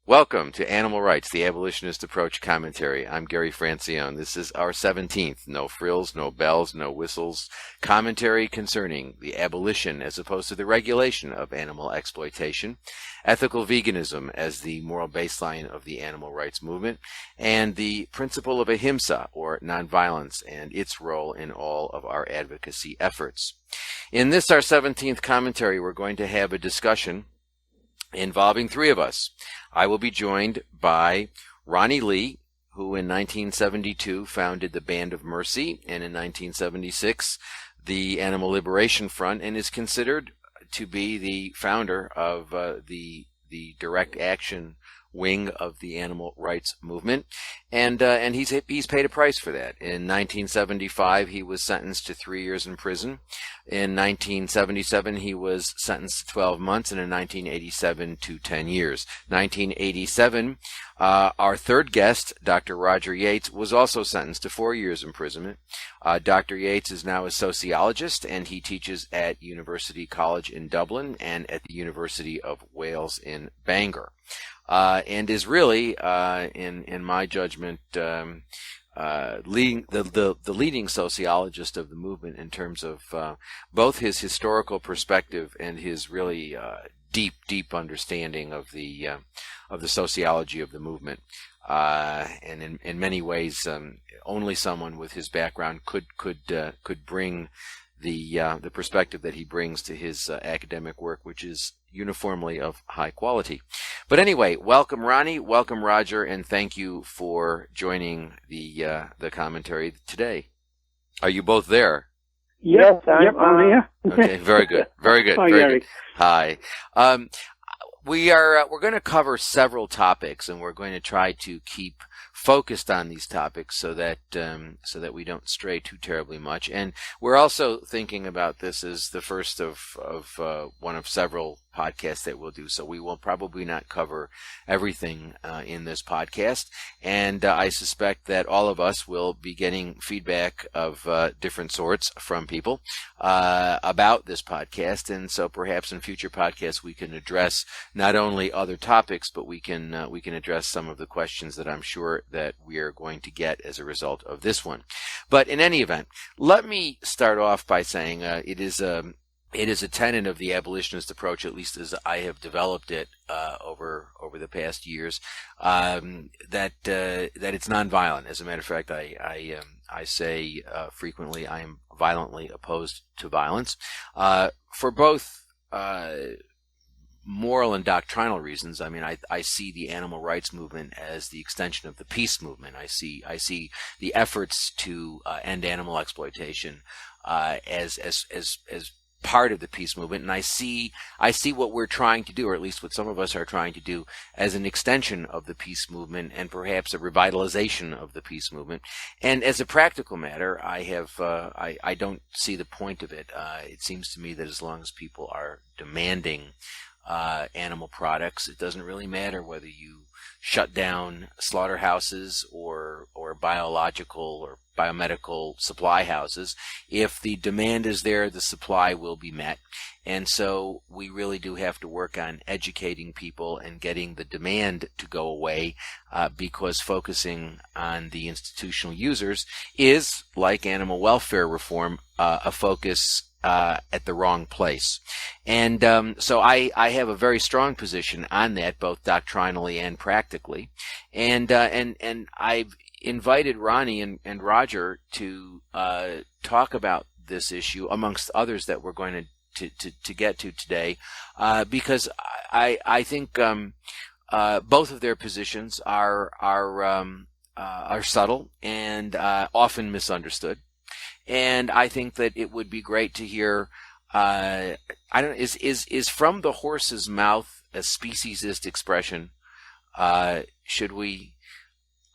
Welcome to Animal Rights, the Abolitionist Approach Commentary. I'm Gary Francione. This is our 17th, no frills, no bells, no whistles, commentary concerning the abolition as opposed to the regulation of animal exploitation, ethical veganism as the moral baseline of the animal rights movement, and the principle of ahimsa, or nonviolence, and its role in all of our advocacy efforts. In this, our 17th commentary, we're going to have a discussion involving three of us. I will be joined by Ronnie Lee, who in 1972 founded the Band of Mercy, and in 1976 the Animal Liberation Front, and is considered to be the founder of the direct action wing of the animal rights movement, and he's paid a price for that. In 1975, he was sentenced to 3 years in prison. In 1977, he was sentenced to 12 months, and in 1987 to 10 years. 1987, our third guest, Dr. Roger Yates, was also sentenced to 4 years imprisonment. Dr. Yates is now a sociologist, and he teaches at University College in Dublin and at the University of Wales in Bangor. And is really, in my judgment, leading the leading sociologist of the movement in terms of both his historical perspective and his really deep understanding of the sociology of the movement. And in many ways, only someone with his background could bring the perspective that he brings to his academic work, which is uniformly of high quality. But anyway, welcome Ronnie, welcome Roger, and thank you for joining the commentary today. Are you both there? Yes, I'm here. Okay, very good, very good, Hi, very Gary. good. Hi. We're going to cover several topics, and we're going to try to keep focused on these topics so that we don't stray too terribly much. And we're also thinking about this as the first of one of several podcasts that we'll do. So we will probably not cover everything in this podcast. And I suspect that all of us will be getting feedback of different sorts from people about this podcast. And so perhaps in future podcasts we can address not only other topics, but we can address some of the questions that I'm sure that we are going to get as a result of this one. But in any event, let me start off by saying it is a tenet of the abolitionist approach, at least as I have developed it over the past years, that it's nonviolent. As a matter of fact, I say frequently I am violently opposed to violence for both moral and doctrinal reasons. I mean, I see the animal rights movement as the extension of the peace movement. I see the efforts to end animal exploitation as part of the peace movement, and I see what we're trying to do, or at least what some of us are trying to do, as an extension of the peace movement and perhaps a revitalization of the peace movement. And as a practical matter, I don't see the point of it. It seems to me that as long as people are demanding animal products, it doesn't really matter whether you shut down slaughterhouses or biological or biomedical supply houses. If the demand is there, the supply will be met. And so we really do have to work on educating people and getting the demand to go away, because focusing on the institutional users is, like animal welfare reform, a focus at the wrong place. And so I have a very strong position on that, both doctrinally and practically. And I've invited Ronnie and Roger to talk about this issue, amongst others that we're going to get to today, because I think both of their positions are subtle and often misunderstood. And I think that it would be great to hear. Is from the horse's mouth a speciesist expression? Should we?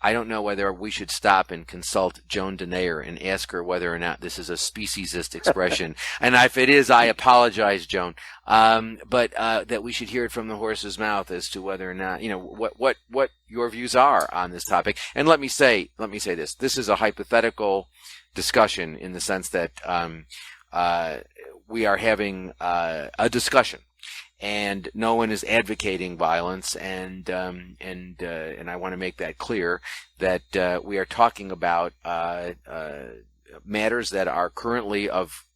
I don't know whether we should stop and consult Joan Denayer and ask her whether or not this is a speciesist expression. And if it is, I apologize, Joan. But that we should hear it from the horse's mouth as to whether or not, what your views are on this topic. And let me say this. This is a hypothetical discussion in the sense that we are having a discussion. and no one is advocating violence, and I want to make that clear that we are talking about matters that are currently of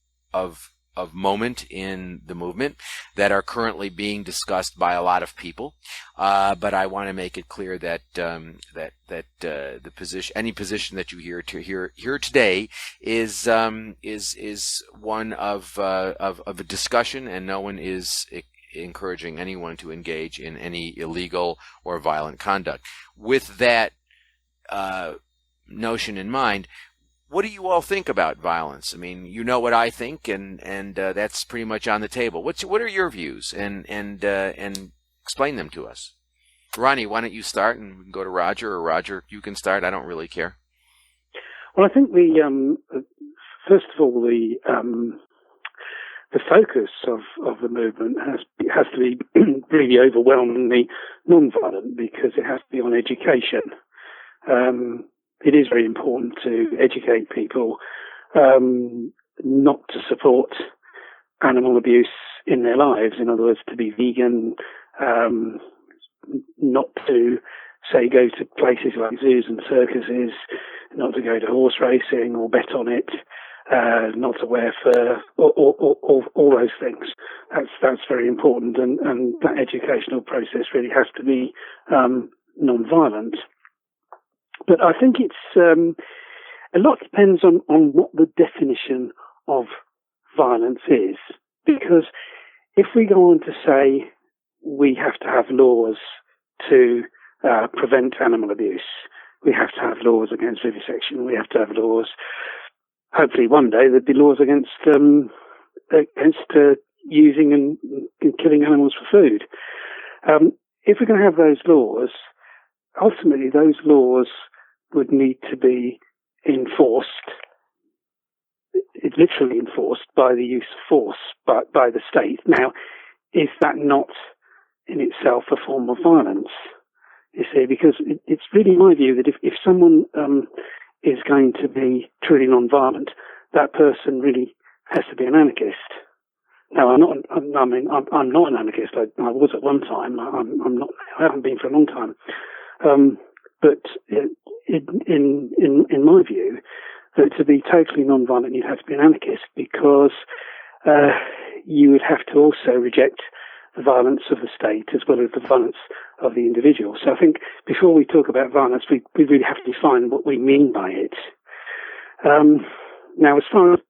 moment in the movement, that are currently being discussed by a lot of people. But I want to make it clear that the position, any position that you hear today, is one of a discussion, and no one is encouraging anyone to engage in any illegal or violent conduct. With that notion in mind, what do you all think about violence? I mean, you know what I think, and that's pretty much on the table. What are your views, and explain them to us. Ronnie, why don't you start, and we can go to Roger, or Roger, you can start. I don't really care. Well, I think first of all, the focus of the movement has to be really overwhelmingly non-violent, because it has to be on education. It is very important to educate people not to support animal abuse in their lives. In other words, to be vegan, not to, say, go to places like zoos and circuses, not to go to horse racing or bet on it, not to wear fur, all those things. That's very important, and that educational process really has to be non-violent. But I think it's a lot depends on what the definition of violence is. Because if we go on to say we have to have laws to prevent animal abuse, we have to have laws against vivisection, we have to have laws, hopefully one day there'd be laws against using and killing animals for food. If we're going to have those laws, ultimately those laws would need to be enforced, literally enforced, by the use of force, by the state. Now, is that not in itself a form of violence? You see, because it's really my view that if someone is going to be truly non-violent, that person really has to be an anarchist. Now, I'm not an anarchist. I was at one time. I'm not. I haven't been for a long time. But in my view, that to be totally non-violent, you'd have to be an anarchist, because you would have to also reject the violence of the state as well as the violence of the individual. So I think before we talk about violence, we really have to define what we mean by it. Now, as far as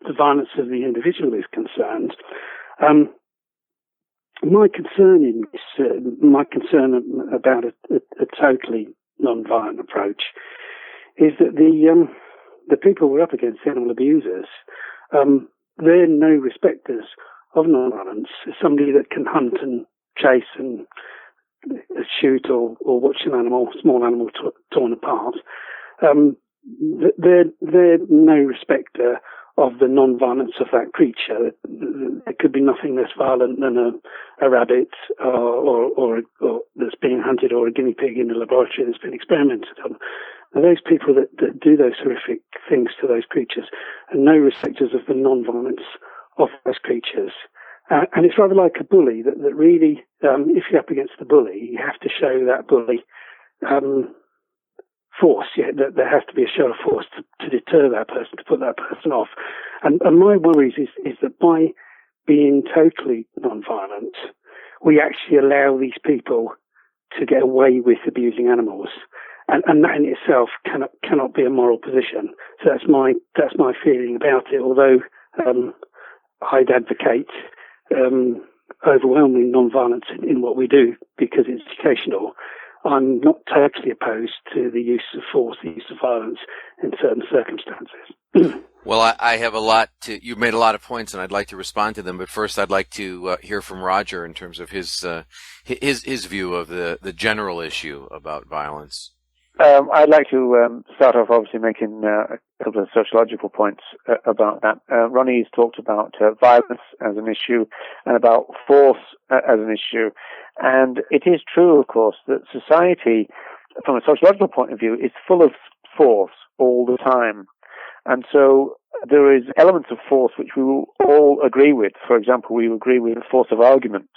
the violence of the individual is concerned, my concern about a totally non-violent approach is that the people we're up against, the animal abusers, they're no respecters of non-violence. Somebody that can hunt and chase and shoot or watch an animal, small animal torn apart, they're no respecter of the non-violence of that creature. There could be nothing less violent than a rabbit or that's being hunted, or a guinea pig in a laboratory that's been experimented on. And those people that do those horrific things to those creatures are no respecters of the non-violence of those creatures. And it's rather like a bully, that really, if you're up against the bully, you have to show that bully force. That there has to be a show of force to deter that person, to put that person off. And my worries is that by being totally non-violent, we actually allow these people to get away with abusing animals. And that in itself cannot be a moral position. So that's my feeling about it. Although I'd advocate overwhelming non-violence in what we do because it's educational, I'm not totally opposed to the use of force, the use of violence in certain circumstances. Well, I have a lot to. You've made a lot of points, and I'd like to respond to them. But first, I'd like to hear from Roger in terms of his view of the general issue about violence. I'd like to start off, obviously, making a couple of sociological points about that. Ronnie's talked about violence as an issue and about force as an issue. And it is true, of course, that society, from a sociological point of view, is full of force all the time. And so there is elements of force which we will all agree with. For example, we agree with the force of argument.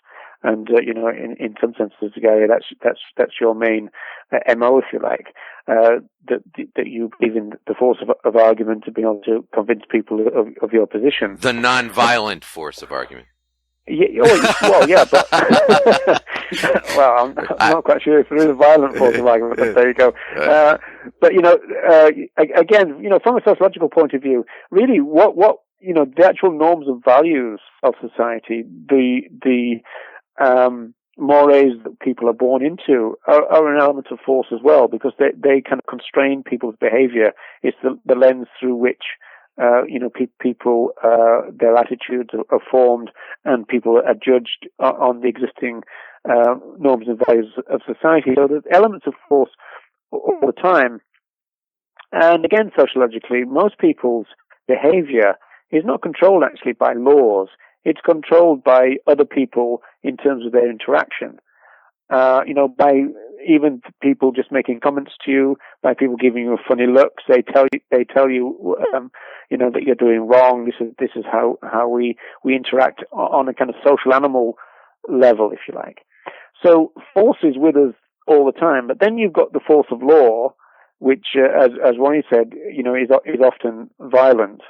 And in some senses, Gary, that's your main MO, if you like. That you believe in the force of argument to be able to convince people of your position. The non-violent force of argument. Yeah, well, yeah, but well, I'm not quite sure if there is a violent force of argument, but there you go. But again, from a sociological point of view, really, what the actual norms and values of society, the mores that people are born into are an element of force as well, because they kind of constrain people's behavior. It's the lens through which people, their attitudes are formed, and people are judged on the existing norms and values of society. So there's elements of force all the time. And again, sociologically, most people's behavior is not controlled actually by laws. It's controlled by other people in terms of their interaction. By even people just making comments to you, by people giving you funny looks. They tell you, that you're doing wrong. This is how we interact on a kind of social animal level, if you like. So force is with us all the time. But then you've got the force of law, which, as Ronnie said, is often violent.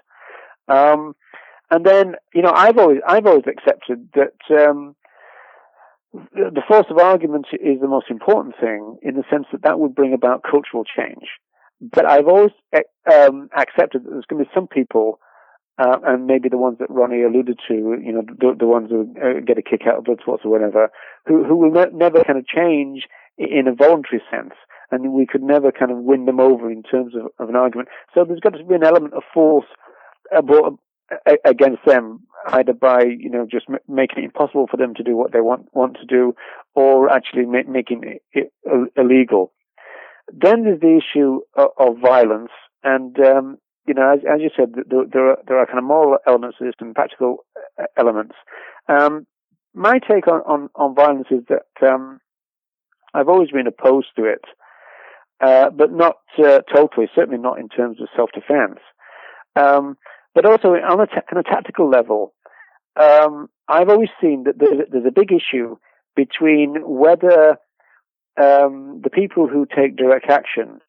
And then, I've always accepted that the force of argument is the most important thing, in the sense that would bring about cultural change. But I've always accepted that there's going to be some people, and maybe the ones that Ronnie alluded to, the ones who get a kick out of blood sports or whatever, who will never kind of change in a voluntary sense, and we could never kind of win them over in terms of an argument. So there's got to be an element of force against them, either by just making it impossible for them to do what they want to do, or actually making it illegal. Then there's the issue of violence, and as you said, there are kind of moral elements to this and practical elements. My take on violence is that I've always been opposed to it, but not totally. Certainly not in terms of self-defense. But also on a tactical level, I've always seen that there's a big issue between whether the people who take direct action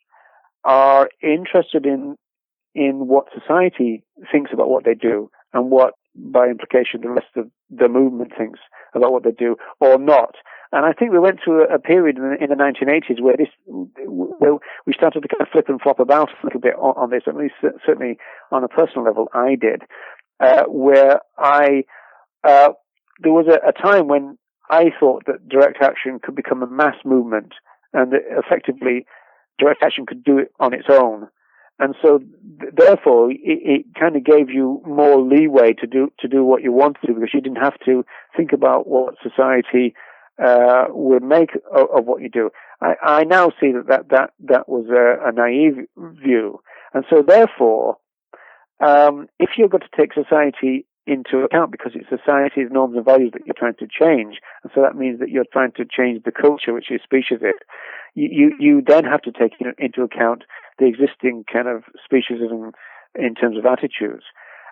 are interested in what society thinks about what they do, and what, by implication, the rest of the movement thinks about what they do, or not. And I think we went through a period in the 1980s where we started to kind of flip and flop about a little bit on this, at least certainly on a personal level I did, where there was a time when I thought that direct action could become a mass movement, and that effectively direct action could do it on its own. And so, therefore, it kind of gave you more leeway to do what you want to do, because you didn't have to think about what society would make of what you do. I now see that was a naive view, and so therefore, if you're going to take society into account, because it's society's norms and values that you're trying to change, and so that means that you're trying to change the culture which is speciesist, you then have to take into account the existing kind of speciesism in terms of attitudes,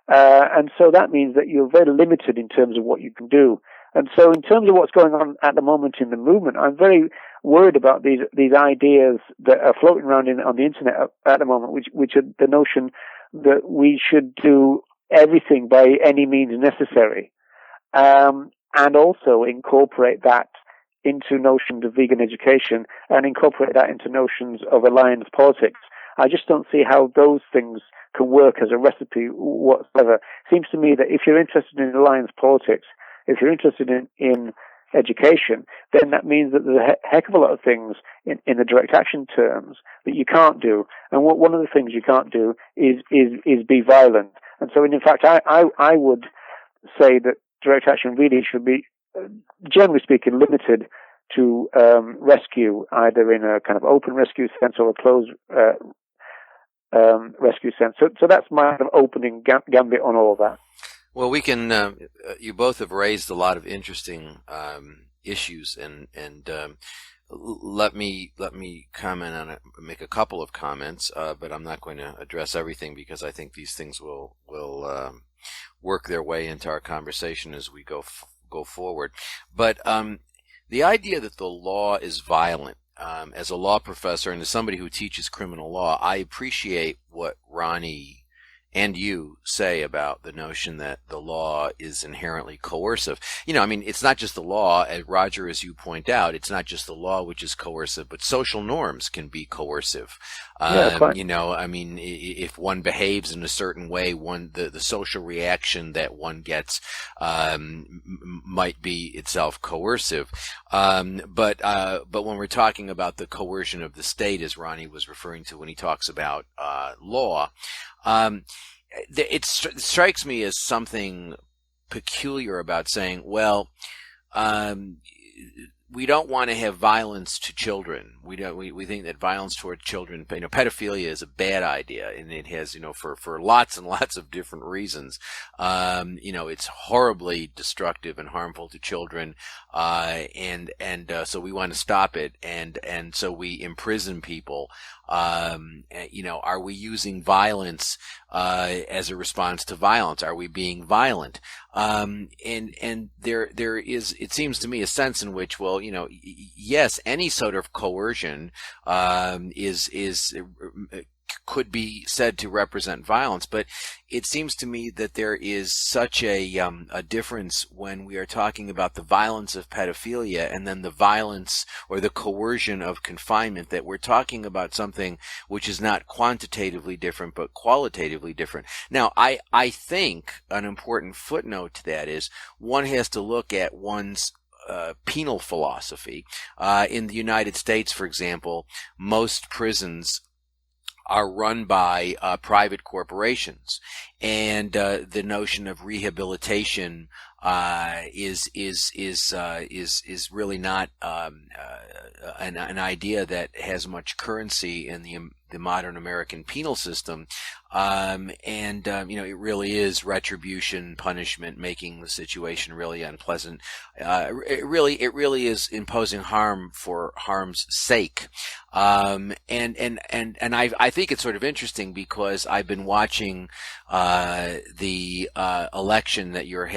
and so that means that you're very limited in terms of what you can do. And so in terms of what's going on at the moment in the movement, I'm very worried about these ideas that are floating around on the internet at the moment, which are the notion that we should do everything by any means necessary, and also incorporate that into notions of vegan education, and incorporate that into notions of alliance politics. I just don't see how those things can work as a recipe whatsoever. It seems to me that if you're interested in alliance politics, if you're interested in education, then that means that there's a heck of a lot of things in the direct action terms that you can't do. And one of the things you can't do is be violent. And so, in fact, I would say that direct action really should be, generally speaking, limited to rescue, either in a kind of open rescue sense or a closed rescue sense. So that's my kind of opening gambit on all of that. Well, we can. You both have raised a lot of interesting issues, and let me comment on it. Make a couple of comments, but I'm not going to address everything, because I think these things will work their way into our conversation as we go go forward. But the idea that the law is violent, as a law professor and as somebody who teaches criminal law, I appreciate what Ronnie and you say about the notion that the law is inherently coercive. I mean, it's not just the law, Roger, as you point out, it's not just the law which is coercive, but social norms can be coercive. Quite. I mean, if one behaves in a certain way, the social reaction that one gets might be itself coercive. But when we're talking about the coercion of the state, as Ronnie was referring to when he talks about law, it strikes me as something peculiar about saying, well, we don't want to have violence to children. We think that violence toward children, pedophilia is a bad idea, and it has, for lots and lots of different reasons. It's horribly destructive and harmful to children, and so we want to stop it, and so we imprison people. Are we using violence as a response to violence? Are we being violent? And there is, it seems to me, a sense in which, well, yes, any sort of coercion could be said to represent violence, but it seems to me that there is such a difference when we are talking about the violence of pedophilia and then the violence or the coercion of confinement, that we're talking about something which is not quantitatively different but qualitatively different. Now, I think an important footnote to that is one has to look at one's penal philosophy. In the United States, for example, most prisons are run by private corporations, and the notion of rehabilitation is really not an idea that has much currency in the modern American penal system. It really is retribution, punishment, making the situation really unpleasant. It really is imposing harm for harm's sake. I think it's sort of interesting because I've been watching the election that you're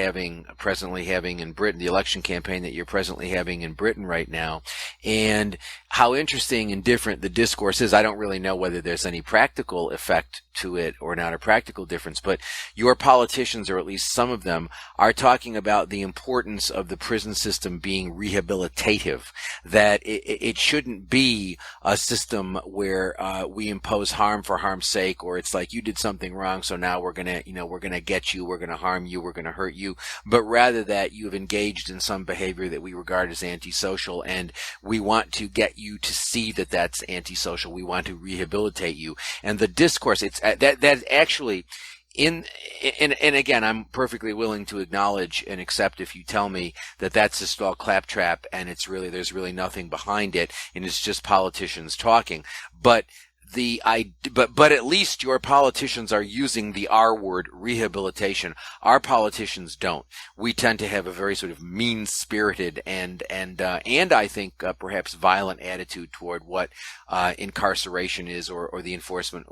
presently having in Britain, the election campaign that you're presently having in Britain right now, and how interesting and different the discourse is. I don't really know whether there's any practical effect to it or not, a practical difference, but your politicians, or at least some of them, are talking about the importance of the prison system being rehabilitative, that it shouldn't be a system where we impose harm for harm's sake, or it's like you did something wrong, so now we're gonna get you, we're gonna harm you, we're gonna hurt you, but rather that you've engaged in some behavior that we regard as antisocial, and we want to get you to see that that's antisocial. We want to rehabilitate you. And the discourse, it's that actually and again, I'm perfectly willing to acknowledge and accept if you tell me that that's just all claptrap and there's really nothing behind it and it's just politicians talking. But at least your politicians are using the R word, rehabilitation. Our politicians don't. We tend to have a very sort of mean-spirited and I think perhaps violent attitude toward what incarceration is or what the enforcement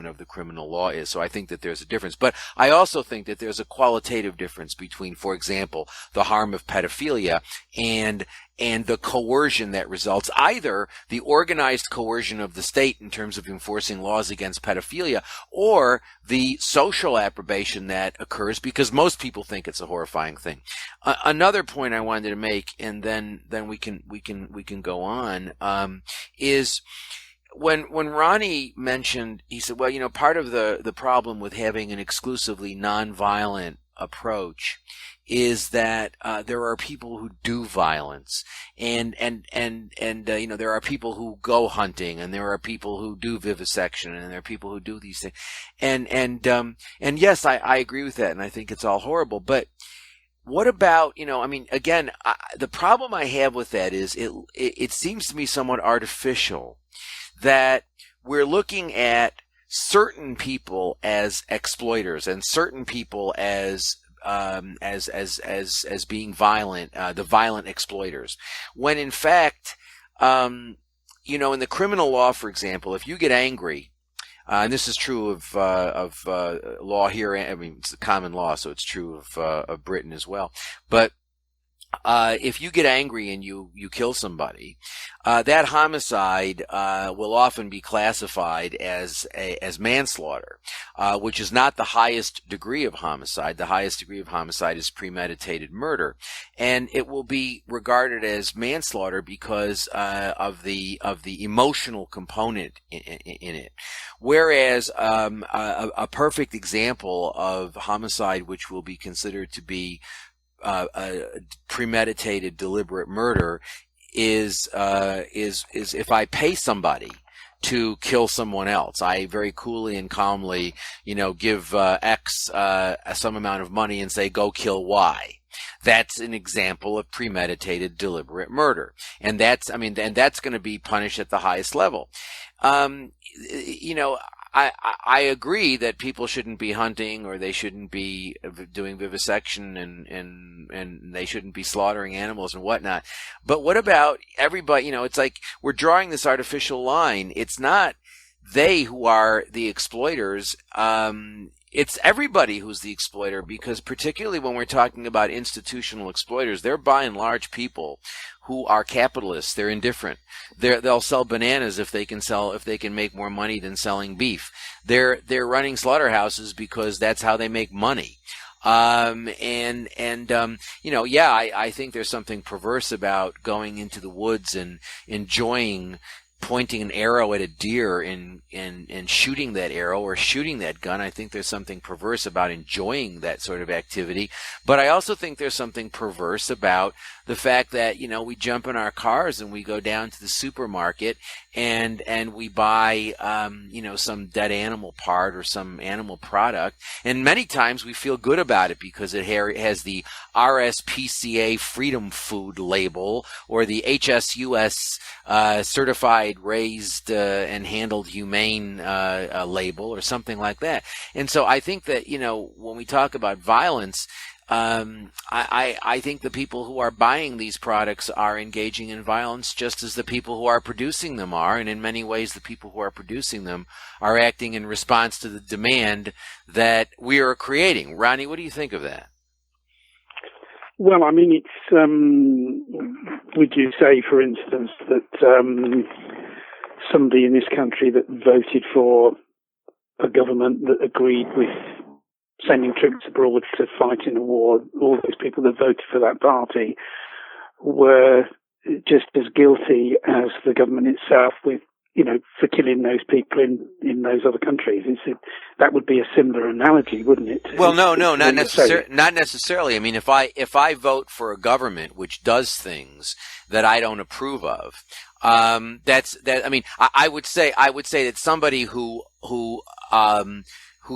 of the criminal law is. So I think that there's a difference. But I also think that there's a qualitative difference between, for example, the harm of pedophilia and the coercion that results, either the organized coercion of the state in terms of enforcing laws against pedophilia, or the social approbation that occurs because most people think it's a horrifying thing. Another point I wanted to make, and then we can go on, is when Ronnie mentioned, he said, well, part of the problem with having an exclusively nonviolent approach is that there are people who do violence, and there are people who go hunting, and there are people who do vivisection, and there are people who do these things, and yes, I agree with that, and I think it's all horrible. But what about, again, the problem I have with that is it seems to me somewhat artificial that we're looking at certain people as exploiters and certain people as being violent, the violent exploiters, when in fact, in the criminal law, for example, if you get angry, and this is true of law here, it's the common law, so it's true of Britain as well, but if you get angry and you kill somebody, that homicide will often be classified as manslaughter, which is not the highest degree of homicide. The highest degree of homicide is premeditated murder, and it will be regarded as manslaughter because of the emotional component in it. Whereas a perfect example of homicide, which will be considered to be a premeditated, deliberate murder, is if I pay somebody to kill someone else. I very coolly and calmly, give X some amount of money and say, go kill Y. That's an example of premeditated, deliberate murder, and that's going to be punished at the highest level. I agree that people shouldn't be hunting, or they shouldn't be doing vivisection, and they shouldn't be slaughtering animals and whatnot. But what about everybody? It's like we're drawing this artificial line. It's not they who are the exploiters. It's everybody who's the exploiter, because particularly when we're talking about institutional exploiters, they're by and large people who are capitalists. They're indifferent. They'll sell bananas if they can make more money than selling beef. They're running slaughterhouses because that's how they make money. I think there's something perverse about going into the woods and enjoying pointing an arrow at a deer and shooting that arrow or shooting that gun. I think there's something perverse about enjoying that sort of activity. But I also think there's something perverse about the fact that, we jump in our cars and we go down to the supermarket and we buy, some dead animal part or some animal product. And many times we feel good about it because it has the RSPCA Freedom Food label or the HSUS certified, raised, and handled humane label or something like that. And so I think that, when we talk about violence, I think the people who are buying these products are engaging in violence just as the people who are producing them are, and in many ways the people who are producing them are acting in response to the demand that we are creating. Ronnie, what do you think of that? Well, it's, would you say, for instance, that somebody in this country that voted for a government that agreed with sending troops abroad to fight in a war, all those people that voted for that party were just as guilty as the government itself with, for killing those people in those other countries? That would be a similar analogy, wouldn't it? Well, no, not necessarily. If I vote for a government which does things that I don't approve of, I would say that somebody who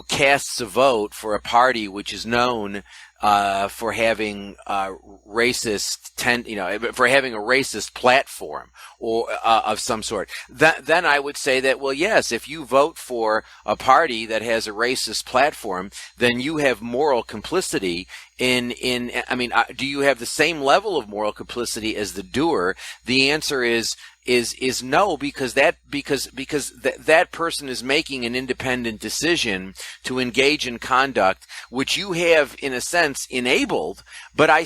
casts a vote for a party which is known for having for having a racist platform or of some sort, then I would say that, well, yes, if you vote for a party that has a racist platform, then you have moral complicity do you have the same level of moral complicity as the doer? The answer is no, because that person is making an independent decision to engage in conduct which you have, in a sense, enabled. But I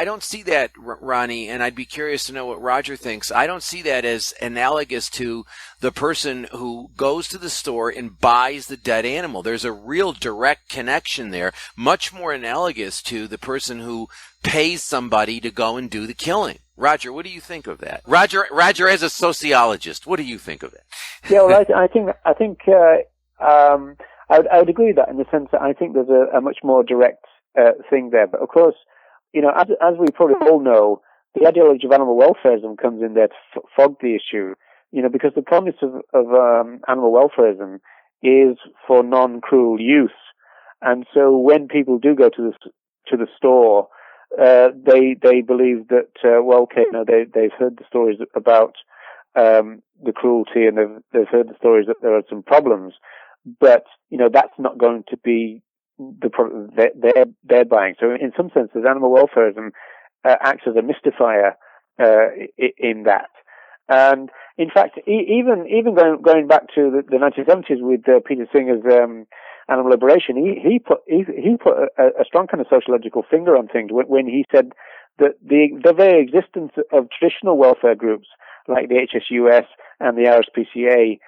don't see that, Ronnie, and I'd be curious to know what Roger thinks. I don't see that as analogous to the person who goes to the store and buys the dead animal. There's a real direct connection there, much more analogous to the person who pays somebody to go and do the killing. Roger, what do you think of that? Roger, as a sociologist, what do you think of that? Yeah, well, I think I would agree with that, in the sense that I think there's a much more direct thing there. But of course, as we probably all know, the ideology of animal welfareism comes in there to fog the issue. Because the promise of animal welfareism is for non-cruel use, and so when people do go to the store, they believe that they've heard the stories about the cruelty, and they've heard the stories that there are some problems, but that's not going to be the product they're buying. So in some senses, animal welfareism acts as a mystifier in that. And in fact, even going back to the 1970s with Peter Singer's animal liberation, he put a strong kind of sociological finger on things when he said that the very existence of traditional welfare groups like the HSUS and the RSPCA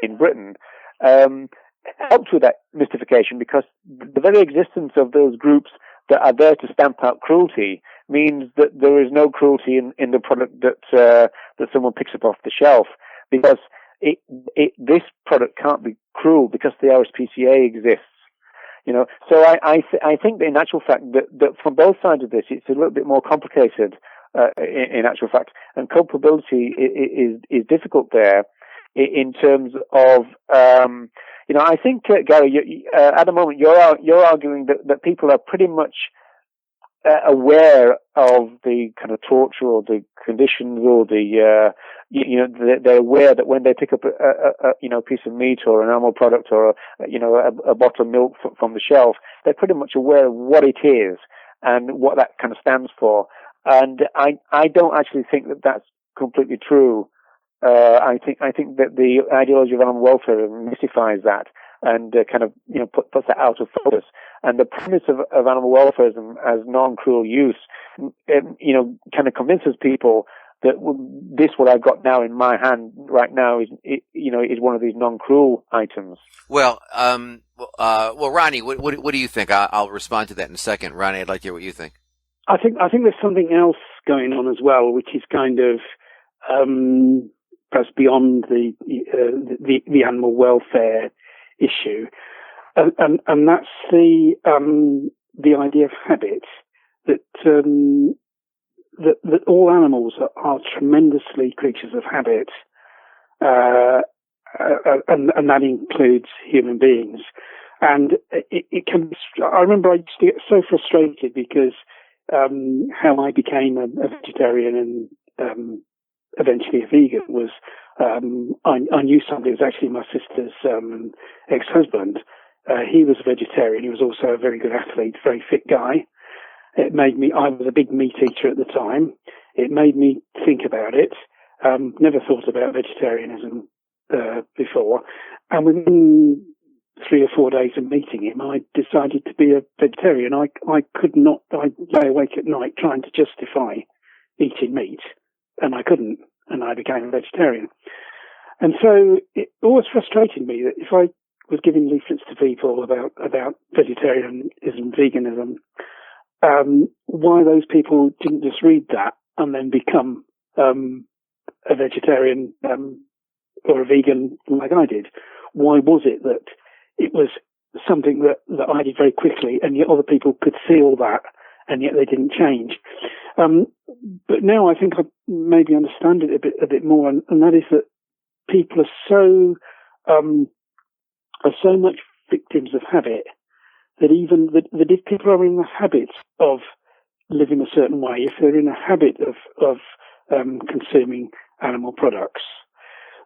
in Britain helped with that mystification, because the very existence of those groups that are there to stamp out cruelty means that there is no cruelty in the product that someone picks up off the shelf, because this product can't be cruel because the RSPCA exists. So I think that in actual fact that from both sides of this, it's a little bit more complicated in actual fact, and culpability is difficult there in terms of I think Gary, at the moment you're arguing that people are pretty much aware of the kind of torture or the conditions or they're aware that when they pick up a piece of meat or an animal product or a bottle of milk from the shelf, they're pretty much aware of what it is and what that kind of stands for. And I don't actually think that that's completely true. I think that the ideology of animal welfare mystifies that and kind of puts that out of focus. And the premise of animal welfare as non-cruel use, kind of convinces people that this what I've got now in my hand right now is one of these non-cruel items. Well, Ronnie, what do you think? I'll respond to that in a second. Ronnie, I'd like to hear what you think. I think there's something else going on as well, which is kind of perhaps beyond the animal welfare issue, and that's the idea of habit, that all animals are tremendously creatures of habit, and that includes human beings. And it can be, I remember I used to get so frustrated because how I became a vegetarian and eventually a vegan was I knew somebody who was actually my sister's ex-husband. He was a vegetarian. He was also a very good athlete, very fit guy. It made me, I was a big meat eater at the time. It made me think about it. Never thought about vegetarianism before. And within 3 or 4 days of meeting him, I decided to be a vegetarian. I could not, I lay awake at night trying to justify eating meat, and I couldn't, and I became a vegetarian. And so it always frustrated me that if I was giving leaflets to people about vegetarianism, veganism, why those people didn't just read that and then become a vegetarian or a vegan like I did. Why was it that it was something that I did very quickly, and yet other people could see all that, and yet they didn't change? But now I think I maybe understand it a bit more, and that is that people are so much victims of habit that even that if people are in the habit of living a certain way, if they're in a habit of consuming animal products,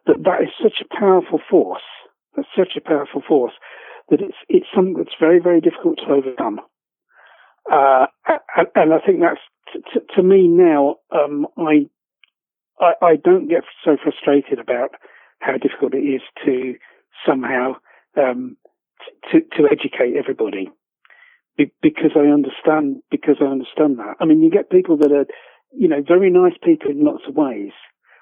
that is such a powerful force. That's such a powerful force that it's something that's very, very difficult to overcome. And I think that's to me now. I don't get so frustrated about how difficult it is to somehow to educate everybody, because I understand that. I mean, you get people that are, very nice people in lots of ways,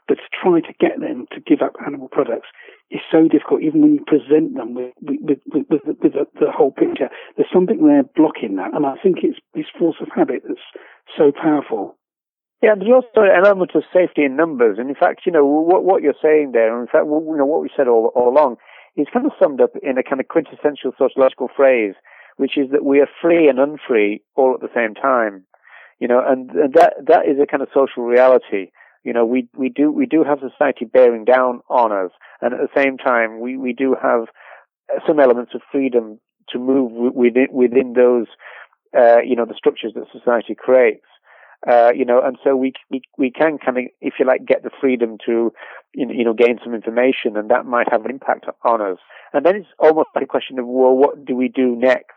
but to try to get them to give up animal products is so difficult. Even when you present them with the whole picture, there's something there blocking that, and I think it's this force of habit that's so powerful. Yeah, there's also an element of safety in numbers, and in fact, what you're saying there, and in fact, what we said all along, is kind of summed up in a kind of quintessential sociological phrase, which is that we are free and unfree all at the same time. And that is a kind of social reality. We do have society bearing down on us, and at the same time, we do have some elements of freedom to move within those, the structures that society creates. And so we can kind of, if you like, get the freedom to, gain some information, and that might have an impact on us. And then it's almost like a question of, well, what do we do next?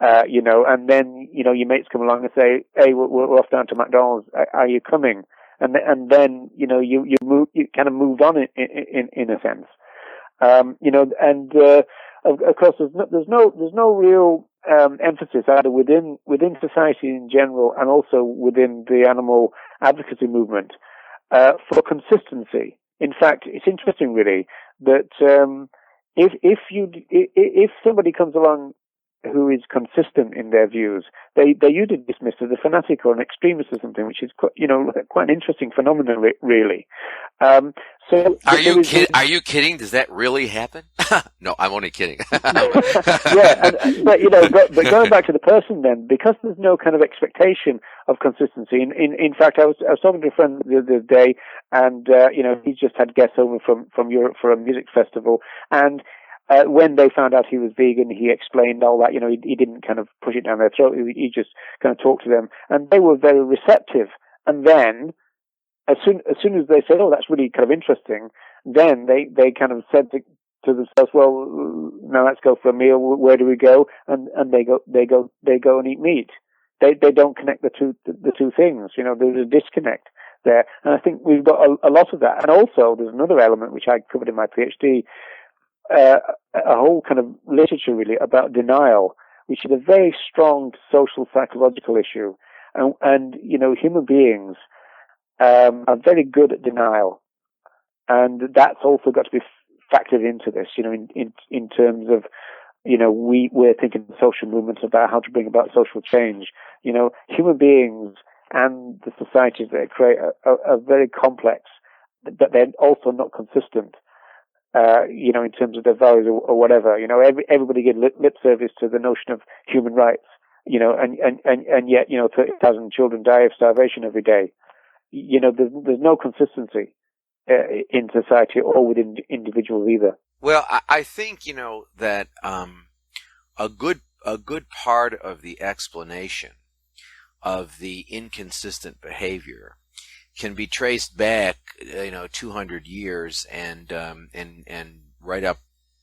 And then, your mates come along and say, hey, we're off down to McDonald's. Are you coming? And then, you kind of move on in a sense. Of course, there's no real, emphasis either within society in general and also within the animal advocacy movement for consistency. In fact, it's interesting really that if somebody comes along who is consistent in their views, they usually dismiss as a fanatic or an extremist or something, which is quite an interesting phenomenon, really. So are you kidding? Does that really happen? No, I'm only kidding. Yeah, but going back to the person then, because there's no kind of expectation of consistency. In fact, I was talking to a friend the other day, and he just had guests over from Europe for a music festival, and when they found out he was vegan, he explained all that. He didn't kind of push it down their throat. He just kind of talked to them, and they were very receptive. And then, as soon as they said, "Oh, that's really kind of interesting," then they kind of said to themselves, "Well, now let's go for a meal. Where do we go?" And they go and eat meat. They don't connect the two things. There's a disconnect there, and I think we've got a lot of that. And also, there's another element which I covered in my PhD. A whole kind of literature really about denial, which is a very strong social psychological issue, and human beings are very good at denial, and that's also got to be factored into this. In terms of we're thinking of social movements about how to bring about social change. Human beings and the societies they create are very complex, but they're also not consistent. In terms of their values or whatever, everybody gives lip service to the notion of human rights, and yet, 30,000 children die of starvation every day. There's no consistency in society or within individuals either. Well, I think, that a good part of the explanation of the inconsistent behavior can be traced back, 200 years and right up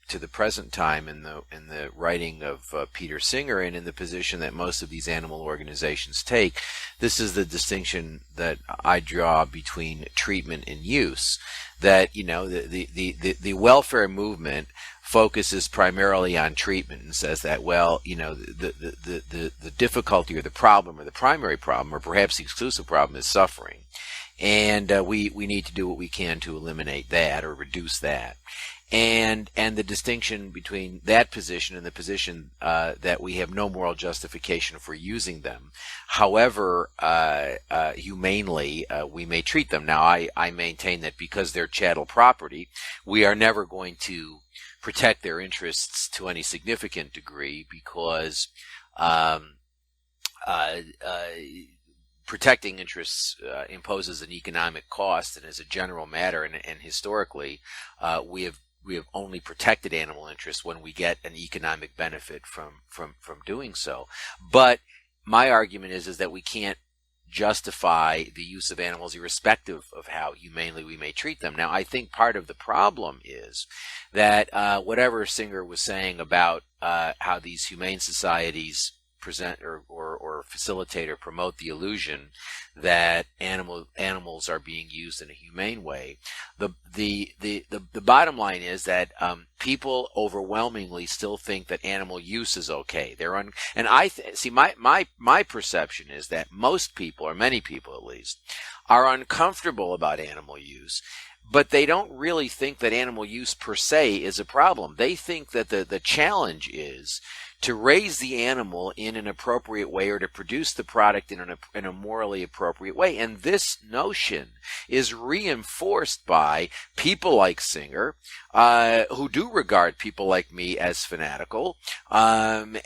to the present time in the writing of Peter Singer, and in the position that most of these animal organizations take. This is the distinction that I draw between treatment and use. That the welfare movement focuses primarily on treatment and says that, the difficulty or the problem or the primary problem or perhaps the exclusive problem is suffering. And we need to do what we can to eliminate that or reduce that. And the distinction between that position and the position that we have no moral justification for using them, however humanely we may treat them. Now, I maintain that because they're chattel property, we are never going to protect their interests to any significant degree, because protecting interests imposes an economic cost, and as a general matter, and historically, we have only protected animal interests when we get an economic benefit from doing so. But my argument is that we can't justify the use of animals irrespective of how humanely we may treat them. Now, I think part of the problem is that whatever Singer was saying about how these humane societies present or facilitate or promote the illusion that animals are being used in a humane way. The bottom line is that people overwhelmingly still think that animal use is okay. And I see my perception is that most people, or many people at least, are uncomfortable about animal use. But they don't really think that animal use per se is a problem. They think that the challenge is to raise the animal in an appropriate way, or to produce the product in a morally appropriate way. And this notion is reinforced by people like Singer, who do regard people like me as fanatical, and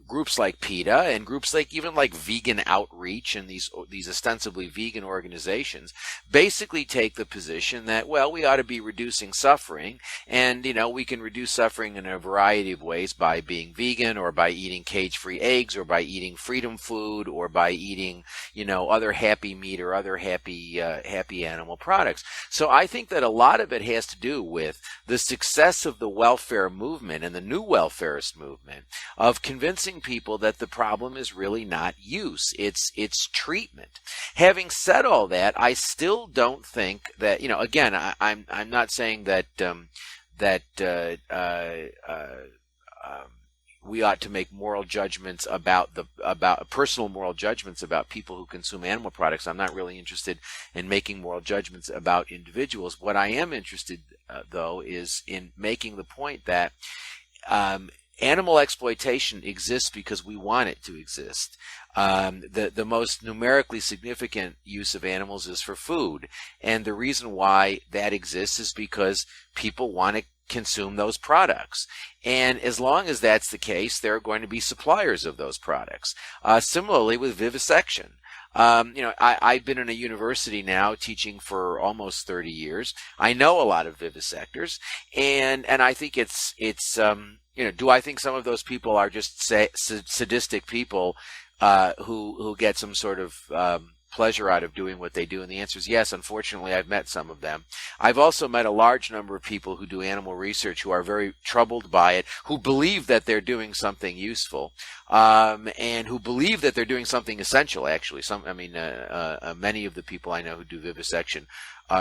groups like PETA and groups like even like Vegan Outreach and these ostensibly vegan organizations basically take the position that, well, we ought to be reducing suffering, and we can reduce suffering in a variety of ways by being vegan, or by eating cage-free eggs, or by eating freedom food, or by eating, other happy meat or other happy animal products. So I think that a lot of it has to do with the success of the welfare movement and the new welfarist movement of convincing people that the problem is really not use, it's treatment. Having said all that, I still don't think that, again, I'm not saying that we ought to make moral judgments about personal moral judgments about people who consume animal products. I'm not really interested in making moral judgments about individuals. What I am interested, though, is in making the point that animal exploitation exists because we want it to exist. The most numerically significant use of animals is for food, and the reason why that exists is because people want to consume those products. And as long as that's the case, there are going to be suppliers of those products. Similarly with vivisection. I've been in a university now teaching for almost 30 years. I know a lot of vivisectors, and I think it's do I think some of those people are just sadistic people who get some sort of pleasure out of doing what they do? And the answer is yes. Unfortunately, I've met some of them. I've also met a large number of people who do animal research who are very troubled by it, who believe that they're doing something useful, and who believe that they're doing something essential. Actually, many of the people I know who do vivisection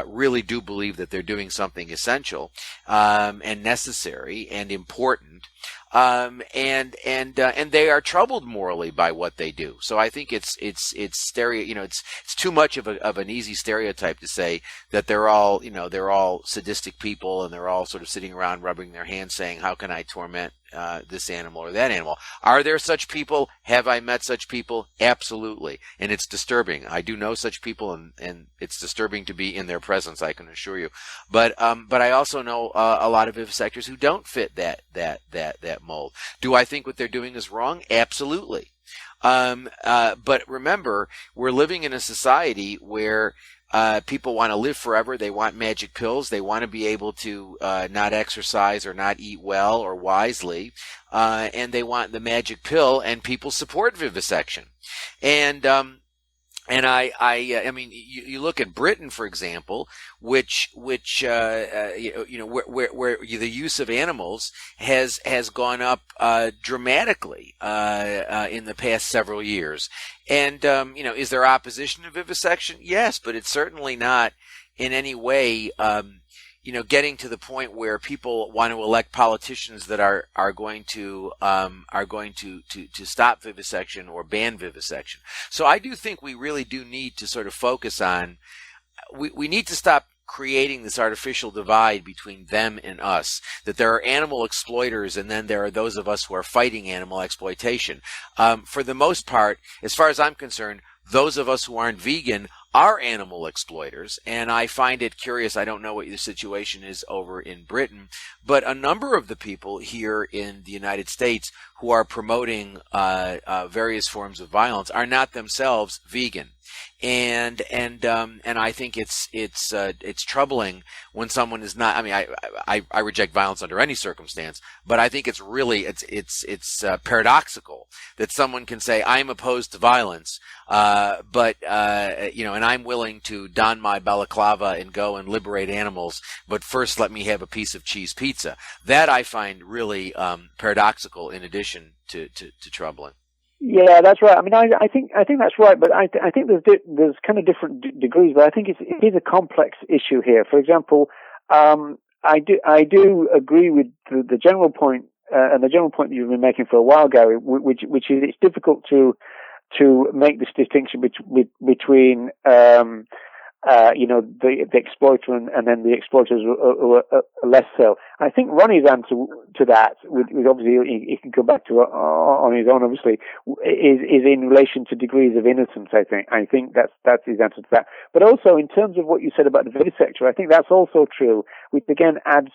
really do believe that they're doing something essential and necessary and important. And they are troubled morally by what they do. So I think it's too much of an easy stereotype to say that they're all sadistic people and they're all sort of sitting around rubbing their hands saying, how can I torment this animal or that animal? Are there such people? Have I met such people? Absolutely. And it's disturbing. I do know such people, and it's disturbing to be in their presence, I can assure you. But I also know a lot of vivisectors who don't fit that mold. Do I think what they're doing is wrong? Absolutely. But remember, we're living in a society where people want to live forever. They want magic pills. They want to be able to not exercise or not eat well or wisely, and they want the magic pill. And people support vivisection. And I mean, you look at Britain, for example, where the use of animals has gone up dramatically in the past several years. And is there opposition to vivisection? Yes, but it's certainly not in any way getting to the point where people want to elect politicians that are going to stop vivisection or ban vivisection. So I do think we really do need to sort of focus on, we need to stop creating this artificial divide between them and us, that there are animal exploiters and then there are those of us who are fighting animal exploitation. For the most part, as far as I'm concerned, those of us who aren't vegan are animal exploiters, and I find it curious. I don't know what the situation is over in Britain, but a number of the people here in the United States who are promoting various forms of violence are not themselves vegan. And I think it's troubling when someone is not. I mean, I reject violence under any circumstance, but I think it's really it's paradoxical that someone can say I'm opposed to violence, but and I'm willing to don my balaclava and go and liberate animals, but first let me have a piece of cheese pizza. That I find really paradoxical, in addition to troubling. Yeah, that's right. I mean, I think that's right, but I think there's kind of different degrees. But I think it is a complex issue here. For example, I do agree with the general point and the general point that you've been making for a while, Gary, which is it's difficult to make this distinction between the exploiter and then the exploiters who are less so. I think Ronnie's answer to that, with obviously he can come back to on his own, obviously, is in relation to degrees of innocence. I think that's his answer to that. But also in terms of what you said about the vivisector, I think that's also true, which again adds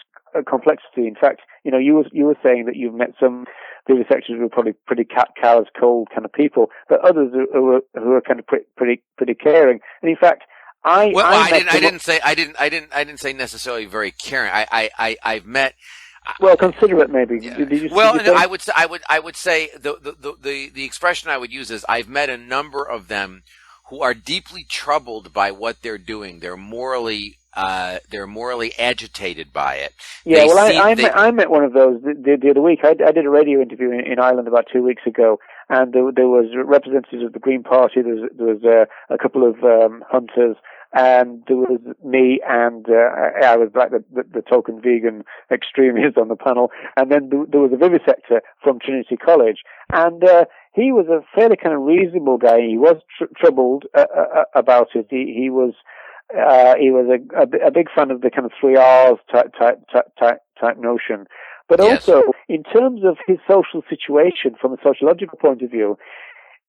complexity. In fact, you were saying that you've met some vivisectors who are probably pretty callous, cold kind of people, but others who are kind of pretty caring. And in fact, I didn't say necessarily very caring. I've met. Well, considerate maybe. Yeah. Did you well, did you I would say the expression I would use is I've met a number of them who are deeply troubled by what they're doing. They're morally agitated by it. Yeah, I met one of those the other week. I did a radio interview in Ireland about 2 weeks ago, and there was representatives of the Green Party. There was a couple of hunters, and there was me, and I was like the token vegan extremist on the panel, and then there was a vivisector from Trinity College, and he was a fairly kind of reasonable guy. He was troubled about it. He was a big fan of the kind of 3 R's type notion. But Yes. also, in terms of his social situation from a sociological point of view,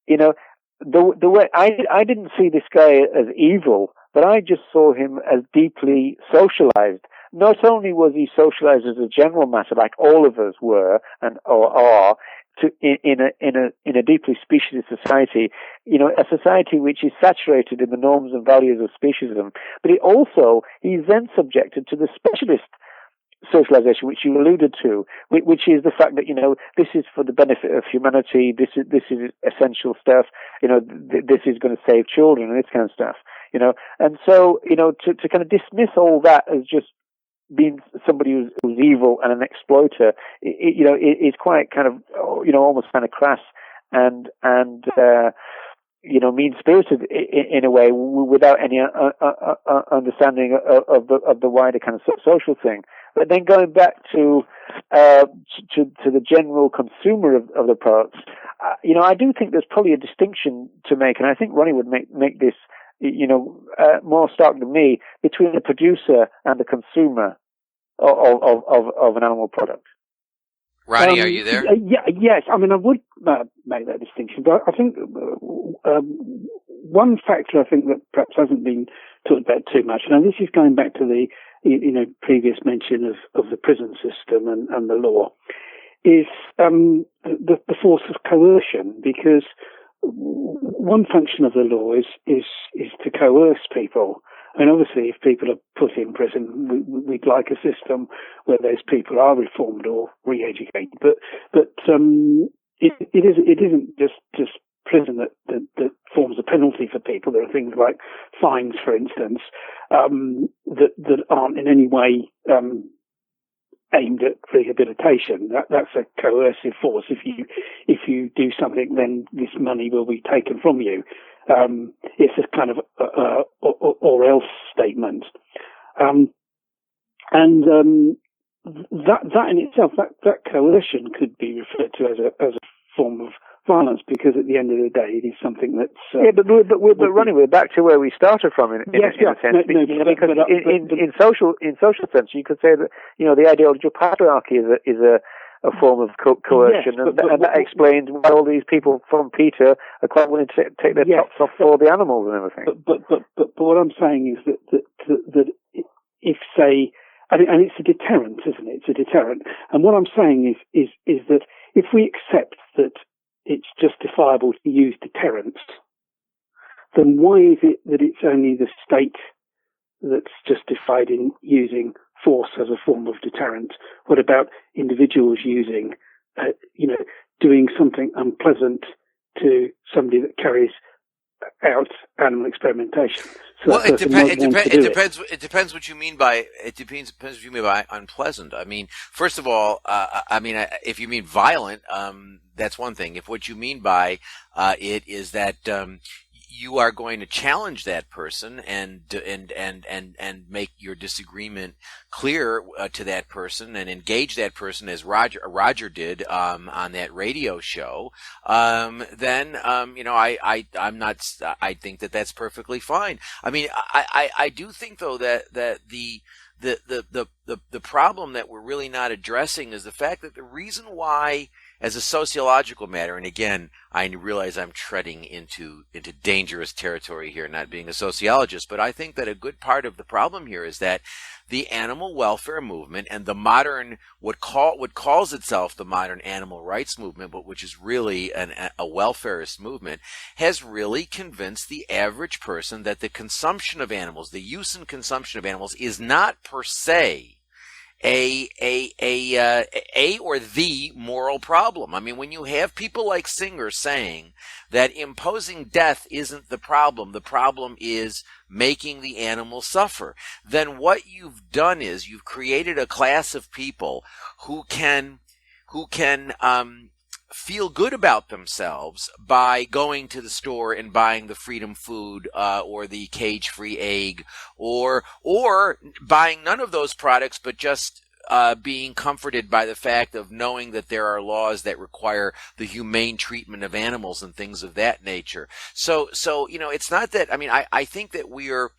you know, the way I didn't see this guy as evil, but I just saw him as deeply socialized. Not only was he socialized as a general matter, like all of us were or are, in a deeply speciesist society, you know, a society which is saturated in the norms and values of speciesism, but he's then subjected to the specialist socialization, which you alluded to, which is the fact that, you know, this is for the benefit of humanity, this is essential stuff, you know, this is going to save children and this kind of stuff, you know. And so, you know, to kind of dismiss all that as just being somebody who's evil and an exploiter, you know, is quite kind of, you know, almost kind of crass and you know, mean-spirited in a way, without any understanding of the wider kind of social thing. But then going back to the general consumer of the products, you know, I do think there's probably a distinction to make, and I think Ronnie would make this, you know, more stark than me, between the producer and the consumer of an animal product. Ronnie, are you there? Yes. I mean, I would make that distinction, but I think one factor I think that perhaps hasn't been talked about too much, and this is going back to the, you know, previous mention of the prison system and the law, is the force of coercion, because one function of the law is to coerce people. And obviously, if people are put in prison, we'd like a system where those people are reformed or re-educated. But it isn't just prison that forms a penalty for people. There are things like fines, for instance, that aren't in any way aimed at rehabilitation. That's a coercive force. If you do something, then this money will be taken from you. It's a kind of or else statement, and that in itself, that coercion could be referred to as a form of violence, because at the end of the day, it is something that's but Ronnie, we're back to where we started from in a sense. In social sense, you could say that, you know, the ideology of patriarchy is a form of coercion, yes, and that explains why all these people from PETA are quite willing to take their tops off for the animals and everything. But what I'm saying is that if, say, and it's a deterrent, isn't it? It's a deterrent. And what I'm saying is that if we accept that it's justifiable to use deterrence, then why is it that it's only the state that's justified in using force as a form of deterrent? What about individuals using, doing something unpleasant to somebody that carries out animal experimentation? So well, it depends what you mean by unpleasant. I mean, first of all, if you mean violent, that's one thing. If what you mean by it is that you are going to challenge that person and make your disagreement clear to that person and engage that person, as Roger did on that radio show, then I think that's perfectly fine. I mean, I do think though that the problem that we're really not addressing is the fact that the reason why, as a sociological matter, and again, I realize I'm treading into dangerous territory here, not being a sociologist, but I think that a good part of the problem here is that the animal welfare movement and the modern, what calls itself the modern animal rights movement, but which is really a welfarist movement, has really convinced the average person that the consumption of animals, the use and consumption of animals, is not per se a or the moral problem. I mean, when you have people like Singer saying that imposing death isn't the problem is making the animal suffer, then what you've done is you've created a class of people who can feel good about themselves by going to the store and buying the Freedom Food or the cage-free egg, or buying none of those products, but just being comforted by the fact of knowing that there are laws that require the humane treatment of animals and things of that nature. So it's not that. I mean, I think that we're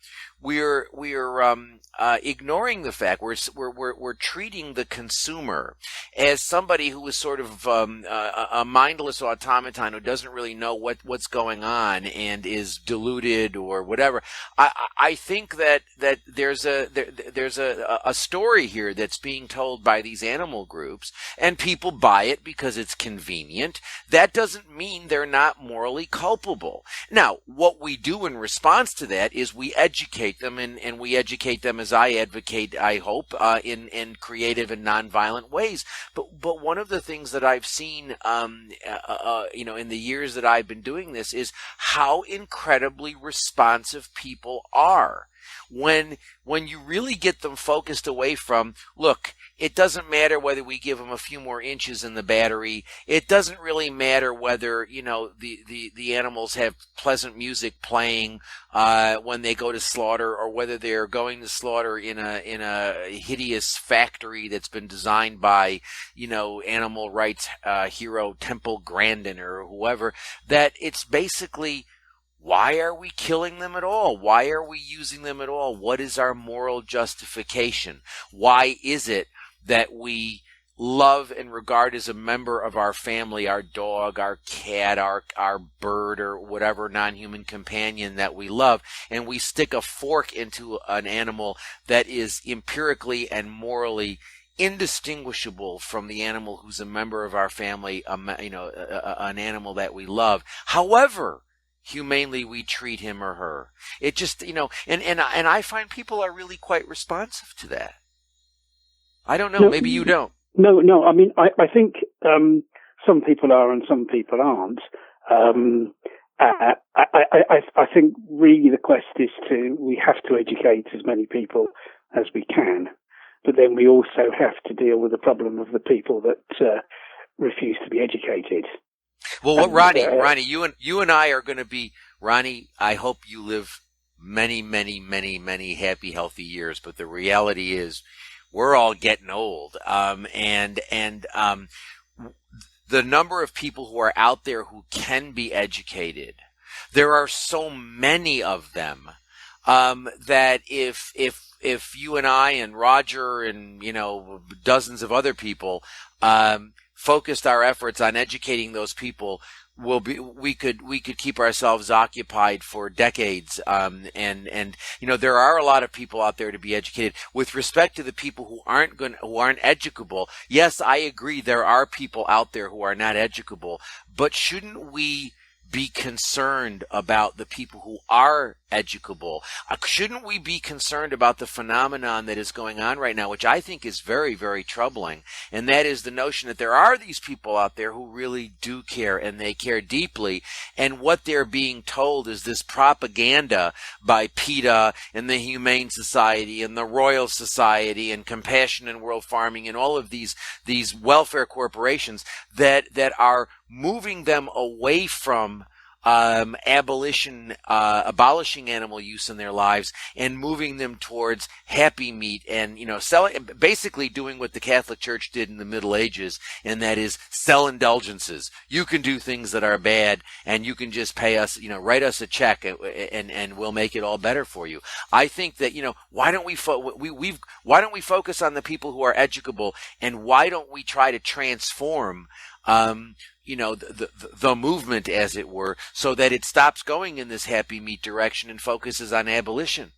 ignoring the fact we're treating the consumer as somebody who is sort of a mindless automaton who doesn't really know what's going on and is deluded or whatever. I think that there's a story here that's being told by these animal groups, and people buy it because it's convenient. That doesn't mean they're not morally culpable. Now, what we do in response to that is we educate them, and we educate them, as I advocate, I hope, in creative and nonviolent ways. But one of the things that I've seen, in the years that I've been doing this, is how incredibly responsive people are. When you really get them focused away from, look, it doesn't matter whether we give them a few more inches in the battery. It doesn't really matter whether, the animals have pleasant music playing when they go to slaughter, or whether they're going to slaughter in a hideous factory that's been designed by, animal rights hero Temple Grandin or whoever. That it's basically, why are we killing them at all? Why are we using them at all? What is our moral justification? Why is it that we love and regard as a member of our family our dog, our cat, our bird, or whatever non-human companion that we love, and we stick a fork into an animal that is empirically and morally indistinguishable from the animal who's a member of our family, an animal that we love, however humanely we treat him or her? It just, and I find people are really quite responsive to that. I don't know. No, maybe you don't. No. I mean, I think some people are and some people aren't. I think really the quest is we have to educate as many people as we can, but then we also have to deal with the problem of the people that refuse to be educated. Well, Ronnie, you and I are going to be, Ronnie, I hope you live many, many, many, many happy, healthy years. But the reality is, we're all getting old. And the number of people who are out there who can be educated, there are so many of them, that if you and I and Roger and, dozens of other people, focused our efforts on educating those people, we could keep ourselves occupied for decades. And there are a lot of people out there to be educated. With respect to the people who aren't educable, yes, I agree, there are people out there who are not educable, but shouldn't we be concerned about the people who are educable? Shouldn't we be concerned about the phenomenon that is going on right now, which I think is very, very troubling, and that is the notion that there are these people out there who really do care, and they care deeply, and what they're being told is this propaganda by PETA and the Humane Society and the Royal Society and Compassion in World Farming and all of these welfare corporations that are moving them away from abolishing animal use in their lives and moving them towards happy meat, and basically doing what the Catholic Church did in the Middle Ages, and that is sell indulgences. You can do things that are bad, and you can just pay us, write us a check, and we'll make it all better for you. I think that why don't we focus on the people who are educable, and why don't we try to transform the movement, as it were, so that it stops going in this happy meat direction and focuses on abolition?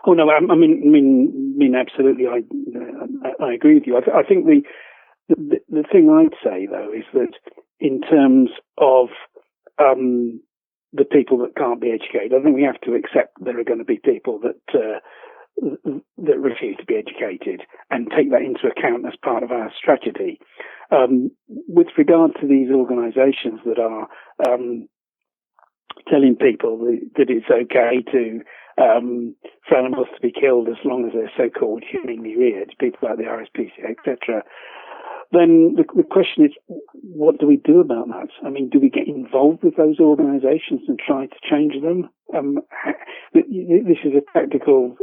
Oh no, I mean, absolutely. I agree with you. I think the thing I'd say though is that in terms of the people that can't be educated, I think we have to accept there are going to be people that refuse to be educated, and take that into account as part of our strategy. With regard to these organisations that are telling people that it's okay for animals to be killed as long as they're so-called humanely reared, people like the RSPCA, etc., then the question is, what do we do about that? I mean, do we get involved with those organisations and try to change them? This is a tactical,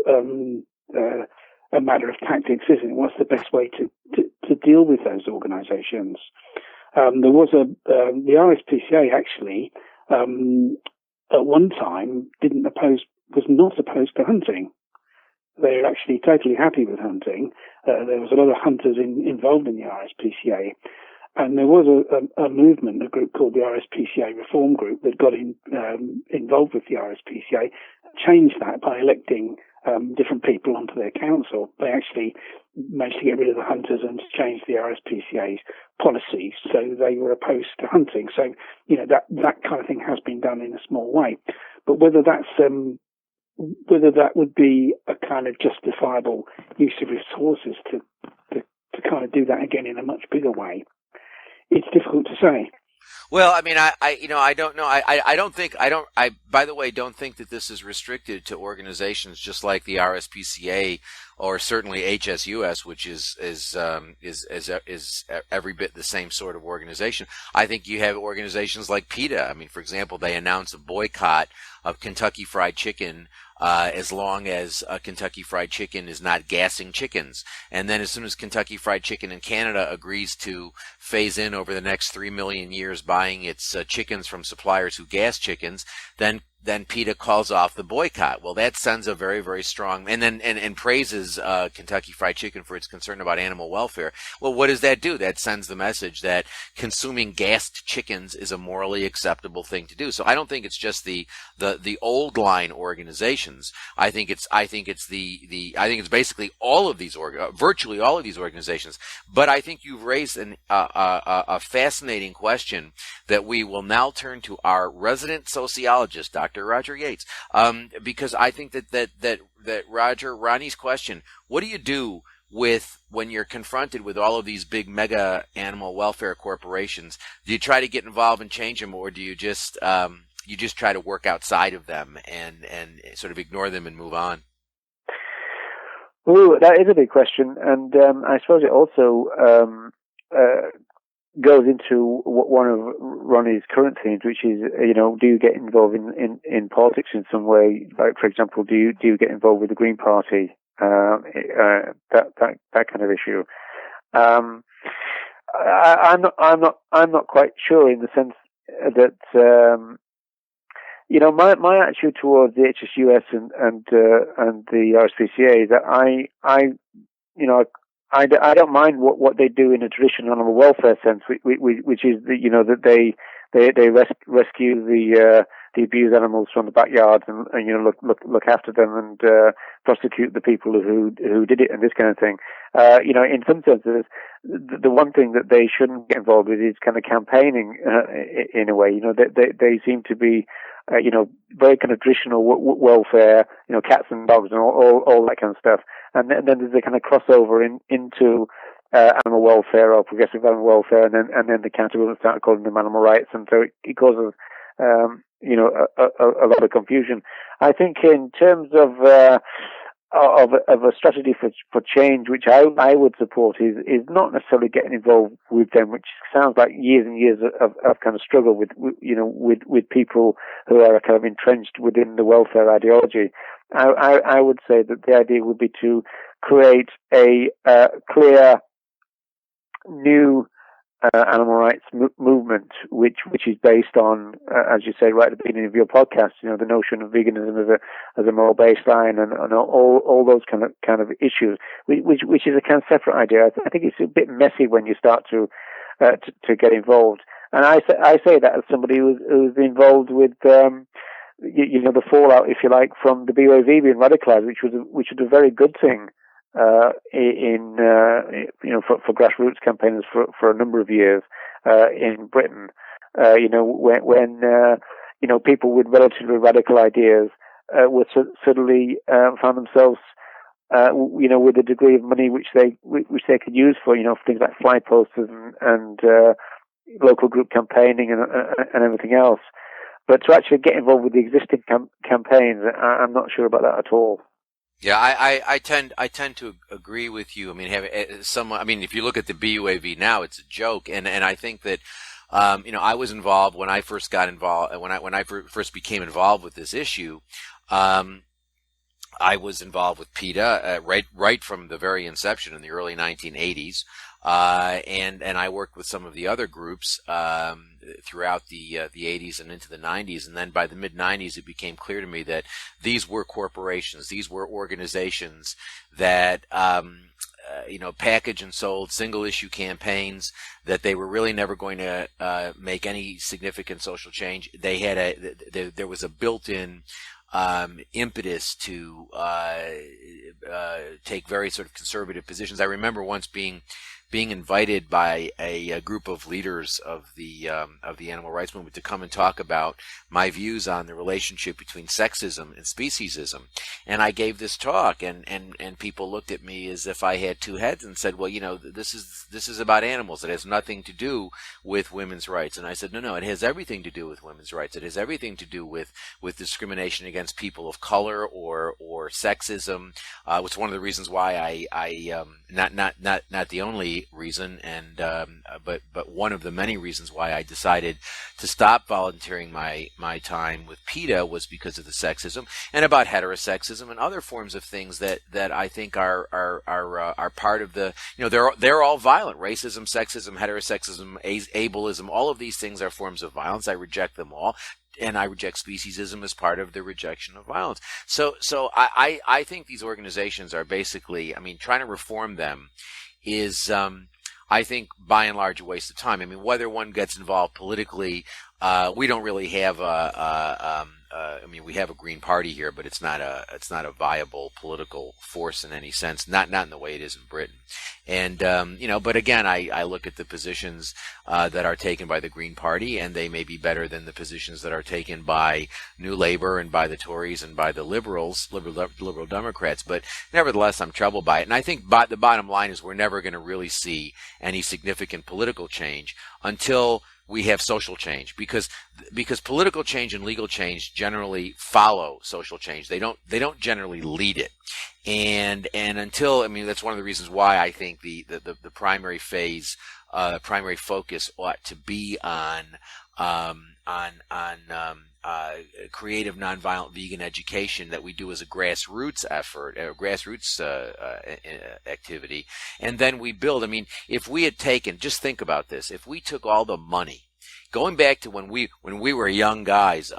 a matter of tactics, isn't it? What's the best way to deal with those organisations? There was the RSPCA actually, at one time was not opposed to hunting. They're actually totally happy with hunting. There was a lot of hunters involved in the RSPCA. And there was a movement, a group called the RSPCA Reform Group that got involved with the RSPCA, changed that by electing different people onto their council. They actually managed to get rid of the hunters and change the RSPCA's policies, so they were opposed to hunting. So, that kind of thing has been done in a small way. But whether that would be a kind of justifiable use of resources to kind of do that again in a much bigger way, it's difficult to say. Well, I mean, I don't know. I by the way, don't think that this is restricted to organizations just like the RSPCA or certainly HSUS, which is every bit the same sort of organization. I think you have organizations like PETA. I mean, for example, they announced a boycott of Kentucky Fried Chicken as long as Kentucky Fried Chicken is not gassing chickens. And then as soon as Kentucky Fried Chicken in Canada agrees to phase in over the next 3 million years buying its chickens from suppliers who gas chickens, then PETA calls off the boycott. Well, that sends a very, very strong, and praises Kentucky Fried Chicken for its concern about animal welfare. Well, what does that do? That sends the message that consuming gassed chickens is a morally acceptable thing to do. So I don't think it's just the old line organizations. I think it's basically all of these virtually all of these organizations. But I think you've raised a fascinating question that we will now turn to our resident sociologist, Dr. Roger Yates, because I think that Roger, Ronnie's question, what do you do when you're confronted with all of these big mega animal welfare corporations? Do you try to get involved and change them, or do you just try to work outside of them and sort of ignore them and move on? Well, that is a big question, and I suppose it also goes into one of Ronnie's current themes, which is, do you get involved in politics in some way? Like, for example, do you get involved with the Green Party? That kind of issue. I'm not quite sure, in the sense that my attitude towards the HSUS and the RSPCA is that I don't mind what they do in a traditional animal welfare sense, which is that they rescue the abused animals from the backyards and look after them and prosecute the people who did it and this kind of thing. In some senses, the one thing that they shouldn't get involved with is kind of campaigning in a way. They seem to be very kind of traditional welfare, cats and dogs and all that kind of stuff. And then there's a kind of crossover into animal welfare or progressive animal welfare, and then the counter start calling them animal rights, and so it causes a lot of confusion. I think in terms of a strategy for change, which I would support, is not necessarily getting involved with them, which sounds like years and years of kind of struggle with people who are kind of entrenched within the welfare ideology. I would say that the idea would be to create a clear new animal rights movement, which is based on, as you say right at the beginning of your podcast, the notion of veganism as a moral baseline and all those kind of issues, which is a kind of separate idea. I think it's a bit messy when you start to get involved. And I say that as somebody who's involved with the fallout, if you like, from the BOAV being radicalized, which was a very good thing for grassroots campaigners for a number of years in Britain. When people with relatively radical ideas were suddenly found themselves with a degree of money which they could use for things like fly posters and local group campaigning and everything else. But to actually get involved with the existing campaigns, I'm not sure about that at all. Yeah, I tend to agree with you. I mean, if you look at the BUAV now, it's a joke, and I think that, I was involved when I first got involved, first became involved with this issue. Um, I was involved with PETA right from the very inception in the early 1980s, and I worked with some of the other groups throughout the 80s and into the 90s, and then by the mid 90s, it became clear to me that these were corporations, these were organizations that package and sold single issue campaigns, that they were really never going to make any significant social change. There was a built-in impetus to take very sort of conservative positions. I remember once being invited by a group of leaders of the animal rights movement to come and talk about my views on the relationship between sexism and speciesism. And I gave this talk, and people looked at me as if I had two heads and said, well, this is about animals. It has nothing to do with women's rights. And I said, no, it has everything to do with women's rights. It has everything to do with discrimination against people of color or sexism. Which is one of the reasons why I not the only reason, and but one of the many reasons why I decided to stop volunteering my time with PETA was because of the sexism and about heterosexism and other forms of things that I think are part of the, they're all violent. Racism, sexism, heterosexism, ableism, all of these things are forms of violence. I reject them all. And I reject speciesism as part of the rejection of violence. So I think these organizations are basically, trying to reform them is, I think, by and large, a waste of time. Whether one gets involved politically, we don't really have we have a Green Party here, but it's not a viable political force in any sense. Not in the way it is in Britain. And but again, I look at the positions that are taken by the Green Party, and they may be better than the positions that are taken by New Labour and by the Tories and by the liberal Democrats. But nevertheless, I'm troubled by it. And I think the bottom line is we're never going to really see any significant political change until we have social change, because political change and legal change generally follow social change. They don't generally lead it. And until, that's one of the reasons why I think the primary phase, primary focus ought to be on creative nonviolent vegan education that we do as a grassroots effort, a grassroots activity, and then we build. If we had taken, just think about this, if we took all the money, going back to when we were young guys,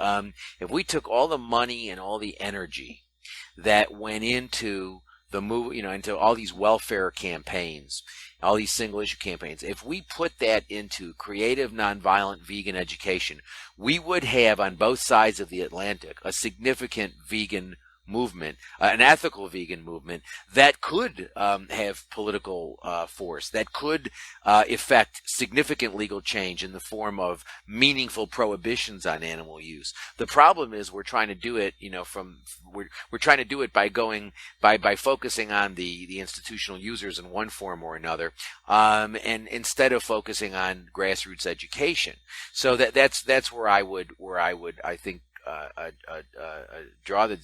if we took all the money and all the energy that went into the move, into all these welfare campaigns, all these single issue campaigns, if we put that into creative nonviolent vegan education, we would have on both sides of the Atlantic a significant vegan movement, an ethical vegan movement that could have political force, that could effect significant legal change in the form of meaningful prohibitions on animal use. The problem is we're trying to do it, we're trying to do it by focusing on the institutional users in one form or another, and instead of focusing on grassroots education. So that's where I would I think draw the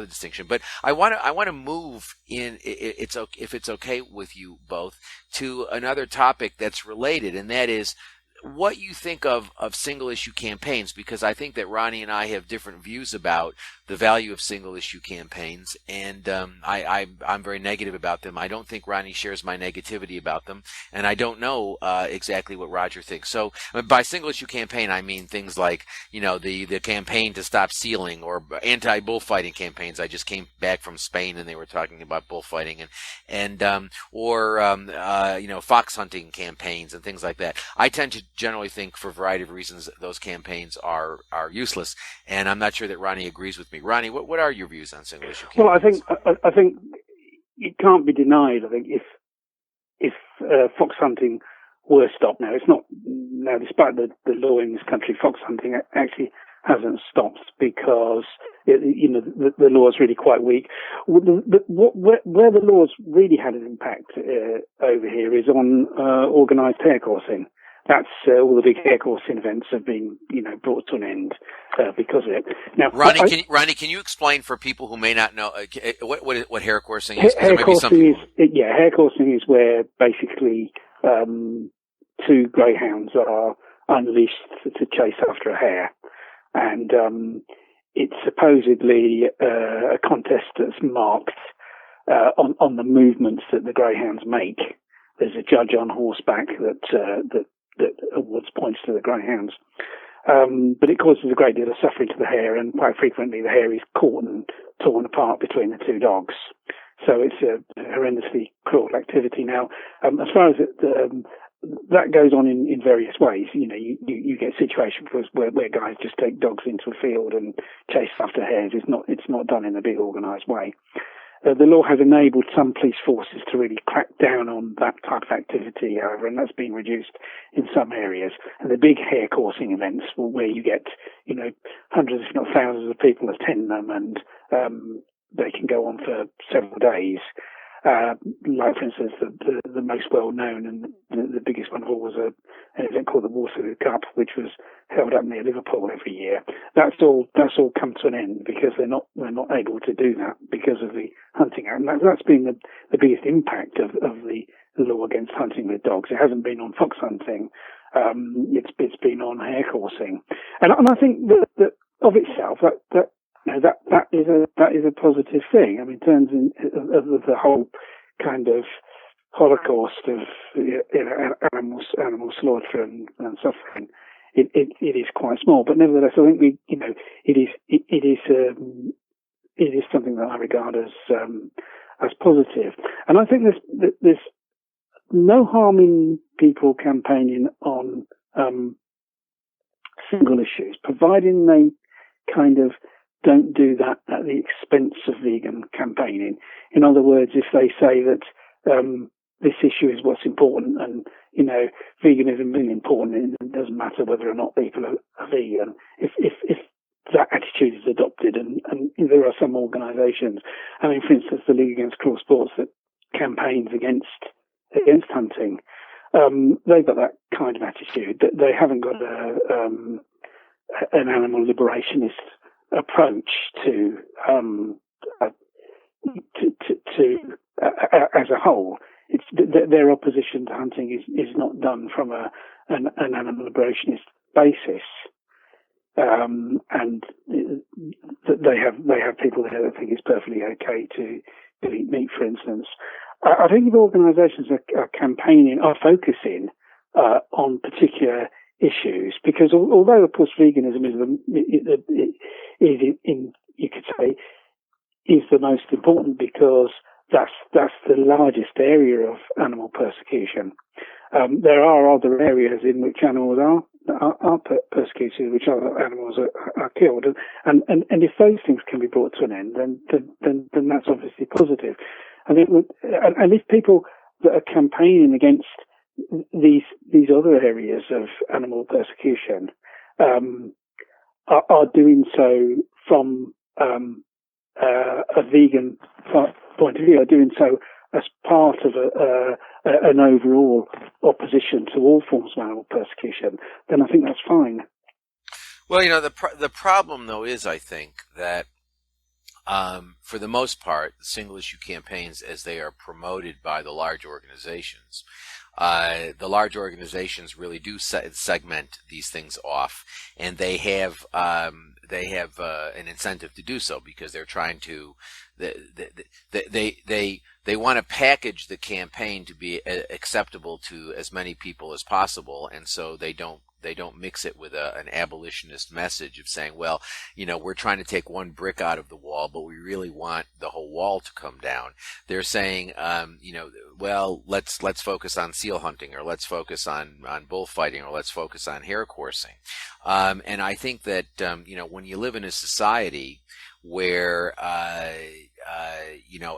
distinction. But I want to move in, if it's okay with you both, to another topic that's related, and that is what you think of single issue campaigns, because I think that Ronnie and I have different views about the value of single issue campaigns, and I'm very negative about them. I don't think Ronnie shares my negativity about them, and I don't know exactly what Roger thinks. So by single issue campaign, I mean things like the campaign to stop sealing, or anti-bullfighting campaigns. I just came back from Spain and they were talking about bullfighting, or fox hunting campaigns and things like that. I tend to generally think, for a variety of reasons, those campaigns are useless, and I'm not sure that Ronnie agrees with me. Ronnie, what are your views on single issue campaigns? Well, I think it can't be denied. I think if fox hunting were stopped now, it's not now, despite the law in this country, fox hunting actually hasn't stopped because the law is really quite weak. Where the laws really had an impact over here is on organised hare coursing. that's all the big hair coursing events have been, brought to an end because of it. Now, Ronnie, can you explain for people who may not know what hair coursing is? Hair coursing is where basically two greyhounds are unleashed to chase after a hare, and it's supposedly a contest that's marked on the movements that the greyhounds make. There's a judge on horseback that awards points to the greyhounds. But it causes a great deal of suffering to the hare, and quite frequently the hare is caught and torn apart between the two dogs. So it's a horrendously cruel activity. Now, as far as that goes on in various ways, you get situations where guys just take dogs into a field and chase after hares. It's not done in a big organised way. The law has enabled some police forces to really crack down on that type of activity, however, and that's been reduced in some areas. And the big hare coursing events, where you get, hundreds, if not thousands of people attend them, and they can go on for several days. Like, for instance, the most well-known and the biggest one of all was an event called the Waterloo Cup, which was held up near Liverpool every year. That's all come to an end because they're not able to do that because of the Hunting Act. And that's been the biggest impact of the law against hunting with dogs. It hasn't been on fox hunting. It's been on hare coursing, and I think that of itself that is a positive thing. I mean, in terms of the whole kind of holocaust of animal slaughter and suffering, it is quite small. But nevertheless, I think it is something that I regard as positive. And I think there's no harm in people campaigning on single issues, providing they kind of don't do that at the expense of vegan campaigning. In other words, if they say that this issue is what's important, and veganism is important, it doesn't matter whether or not people are vegan. If that attitude is adopted, and there are some organisations, I mean, for instance, the League Against Cruel Sports that campaigns against hunting, they've got that kind of attitude. They haven't got an animal liberationist approach to as a whole. It's their opposition to hunting is not done from an animal liberationist basis, and they have people there that think it's perfectly okay to eat meat, for instance. I think if organisations are focusing on particular issues, because although of course veganism you could say is the most important, because that's the largest area of animal persecution. There are other areas in which animals are persecuted, which other animals are killed, and if those things can be brought to an end, then that's obviously positive. And if people that are campaigning against these other areas of animal persecution are doing so from a vegan point of view, are doing so as part of an overall opposition to all forms of animal persecution, then I think that's fine. Well, the problem though is, I think that for the most part, single issue campaigns, as they are promoted by the large organizations, really do segment these things off, and they have an incentive to do so, because they're trying to they want to package the campaign to be acceptable to as many people as possible, and so they don't mix it with an abolitionist message of saying, well, we're trying to take one brick out of the wall, but we really want the whole wall to come down. They're saying, well, let's focus on seal hunting, or let's focus on bullfighting, or let's focus on hare coursing. And I think that, when you live in a society where,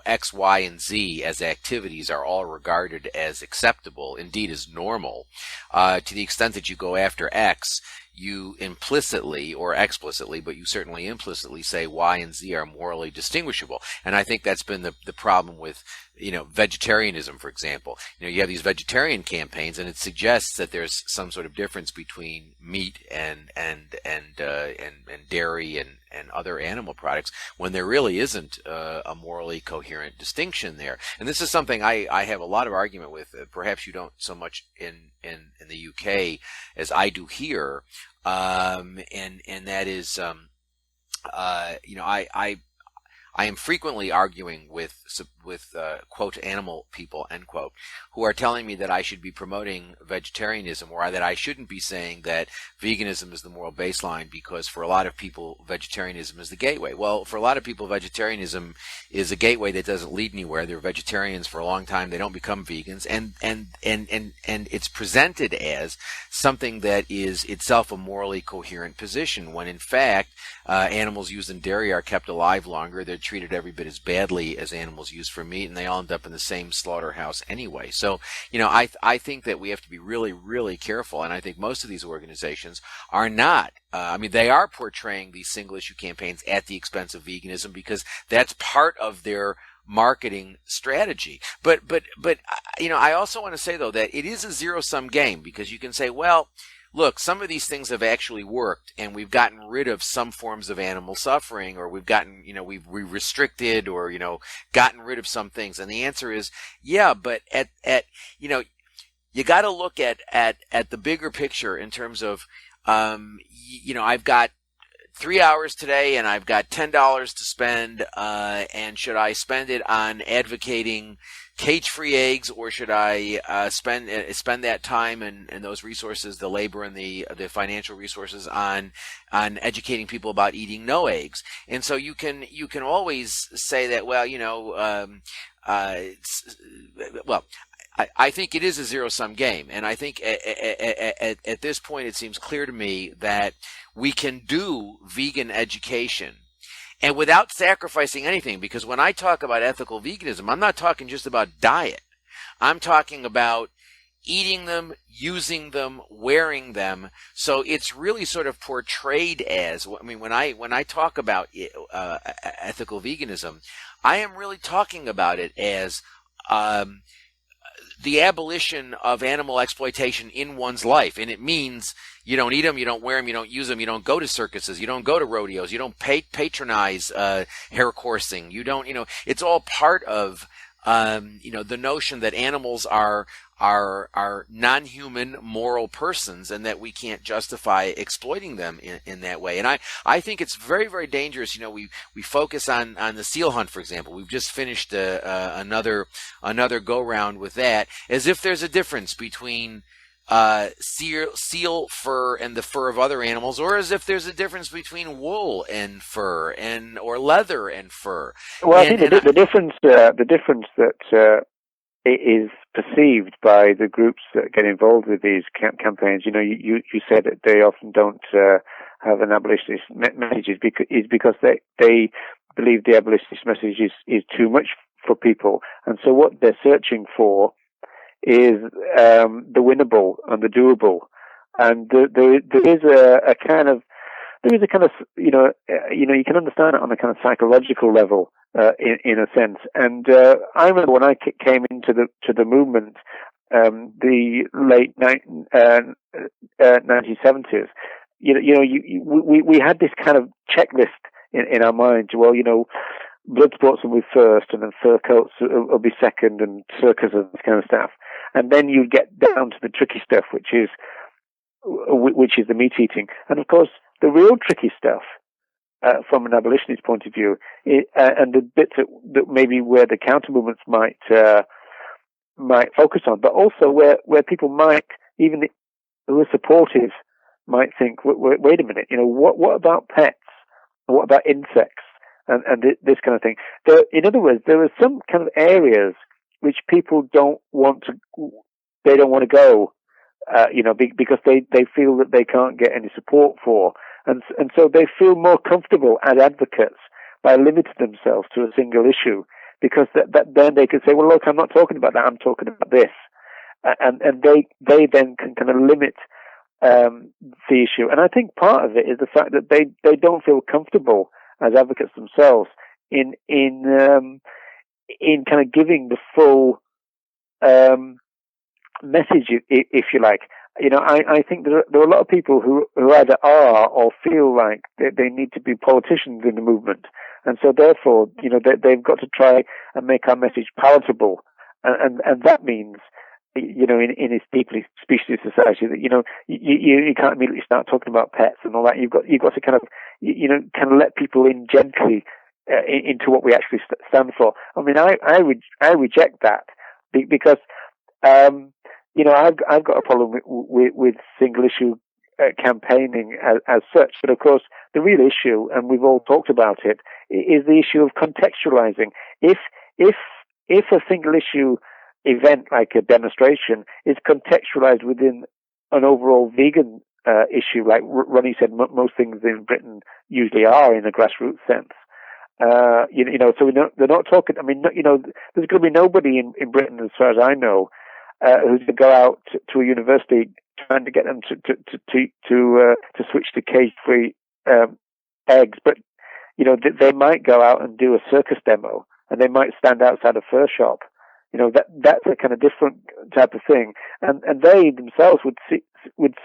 X, Y, and Z as activities are all regarded as acceptable, indeed as normal, to the extent that you go after X, you implicitly or explicitly, but you certainly implicitly say Y and Z are morally distinguishable. And I think that's been the problem with, vegetarianism, for example. You have these vegetarian campaigns, and it suggests that there's some sort of difference between meat and dairy and other animal products, when there really isn't a morally coherent distinction there. And this is something I have a lot of argument with. Perhaps you don't so much in the UK as I do here, and that is, I am frequently arguing with quote animal people, end quote, who are telling me that I should be promoting vegetarianism, or that I shouldn't be saying that veganism is the moral baseline, because for a lot of people vegetarianism is the gateway. Well, for a lot of people vegetarianism is a gateway that doesn't lead anywhere. They're vegetarians for a long time, they don't become vegans, and it's presented as something that is itself a morally coherent position, when in fact animals used in dairy are kept alive longer. They're treated every bit as badly as animals used for meat, and they all end up in the same slaughterhouse anyway. So, I think that we have to be really, really careful, and I think most of these organizations are not. They are portraying these single issue campaigns at the expense of veganism, because that's part of their marketing strategy. But I also want to say, though, that it is a zero-sum game, because you can say, well, look, some of these things have actually worked, and we've gotten rid of some forms of animal suffering, or we've gotten, we've restricted, or, gotten rid of some things. And the answer is, yeah, but you got to look at the bigger picture in terms of, I've got 3 hours today, and I've got $10 to spend, and should I spend it on advocating cage-free eggs, or should I spend that time and those resources, the labor and the financial resources, on educating people about eating no eggs? And so you can always say that, I think it is a zero-sum game, and I think at this point it seems clear to me that we can do vegan education and without sacrificing anything, because when I talk about ethical veganism, I'm not talking just about diet. I'm talking about eating them, using them, wearing them. So it's really sort of portrayed as, when I talk about ethical veganism, I am really talking about it as the abolition of animal exploitation in one's life. And it means you don't eat them, you don't wear them, you don't use them, you don't go to circuses, you don't go to rodeos, you don't patronize hair coursing, you don't, it's all part of, the notion that animals are non-human moral persons, and that we can't justify exploiting them in that way. And I think it's very, very dangerous. We focus on the seal hunt, for example. We've just finished another go round with that, as if there's a difference between seal fur and the fur of other animals, or as if there's a difference between wool and fur, or leather and fur. Well, I think the difference that is perceived by the groups that get involved with these campaigns. You said that they often don't have an abolitionist message, is because they believe the abolitionist message is too much for people, and so what they're searching for is the winnable and the doable. And there is a kind of you can understand it on a kind of psychological level. In a sense, and I remember when I came into the movement, the late 1970s. We had this kind of checklist in our minds. Well, blood sports will be first, and then fur coats will be second, and circus and this kind of stuff. And then you get down to the tricky stuff, which is the meat eating, and of course the real tricky stuff. From an abolitionist point of view, and the bits that maybe where the counter movements might focus on, but also where people might, even who are supportive, might think, wait a minute, what about pets? What about insects? And this kind of thing. In other words, there are some kind of areas which people don't want to go, because they feel that they can't get any support for. And so they feel more comfortable as advocates by limiting themselves to a single issue, because that then they can say, well, look, I'm not talking about that, I'm talking about this. And they then can kind of limit the issue. And I think part of it is the fact that they don't feel comfortable as advocates themselves in kind of giving the full message, if you like. I think there are a lot of people who either are or feel like they need to be politicians in the movement, and so therefore, they've got to try and make our message palatable, and that means, in this deeply specialist society, that you can't immediately start talking about pets and all that. You've got to kind of kind of let people in gently into what we actually stand for. I mean, I reject that because I've got a problem with single issue campaigning as such. But of course, the real issue, and we've all talked about it, is the issue of contextualizing. If a single issue event like a demonstration is contextualized within an overall vegan issue, like Ronnie said, most things in Britain usually are in a grassroots sense. So they're not talking. I mean, there's going to be nobody in Britain, as far as I know, who's going to go out to a university trying to get them to switch to cage-free eggs. But they might go out and do a circus demo, and they might stand outside a fur shop. That's a kind of different type of thing, and they themselves would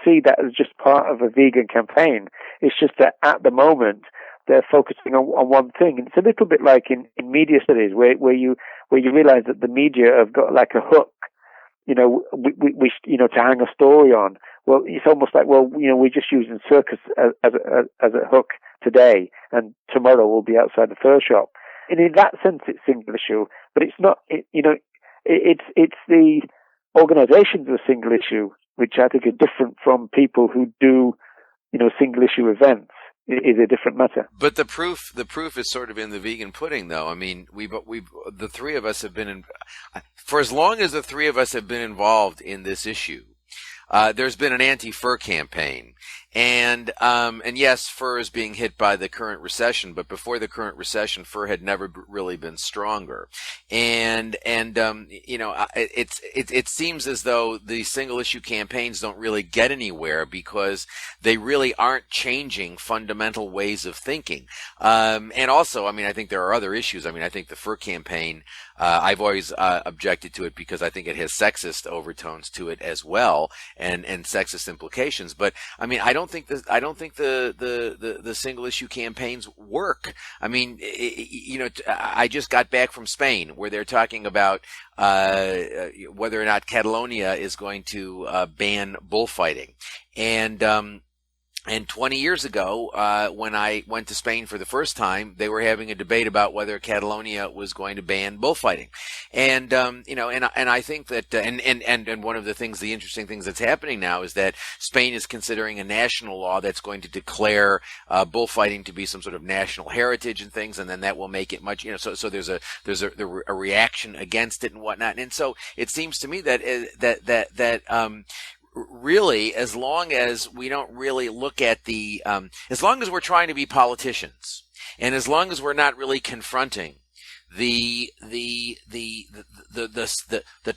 see that as just part of a vegan campaign. It's just that at the moment they're focusing on one thing. And it's a little bit like in media studies where you realize that the media have got like a hook, we to hang a story on. Well, it's almost like, we're just using circus as a hook today, and tomorrow we'll be outside the fur shop. And in that sense, it's single issue, but it's not. It's the organizations of single issue, which I think are different from people who do, single issue events. Is a different matter. But the proof is sort of in the vegan pudding, though. I mean, the three of us have been for as long as the three of us have been involved in this issue. There's been an anti-fur campaign, and yes, fur is being hit by the current recession. But before the current recession, fur had never really been stronger, and it seems as though the single issue campaigns don't really get anywhere because they really aren't changing fundamental ways of thinking. And also, I mean, I think there are other issues. I mean, I think the fur campaign, I've always objected to it because I think it has sexist overtones to it as well, and sexist implications. But I mean, I don't think the single issue campaigns work. I mean, I just got back from Spain where they're talking about whether or not Catalonia is going to ban bullfighting, and 20 years ago, when I went to Spain for the first time, they were having a debate about whether Catalonia was going to ban bullfighting. And I think that, and one of the interesting things that's happening now is that Spain is considering a national law that's going to declare bullfighting to be some sort of national heritage and things, and then that will make it much, so there's a reaction against it and whatnot. And so it seems to me that really, as long as we don't really look at as long as we're trying to be politicians, and as long as we're not really confronting the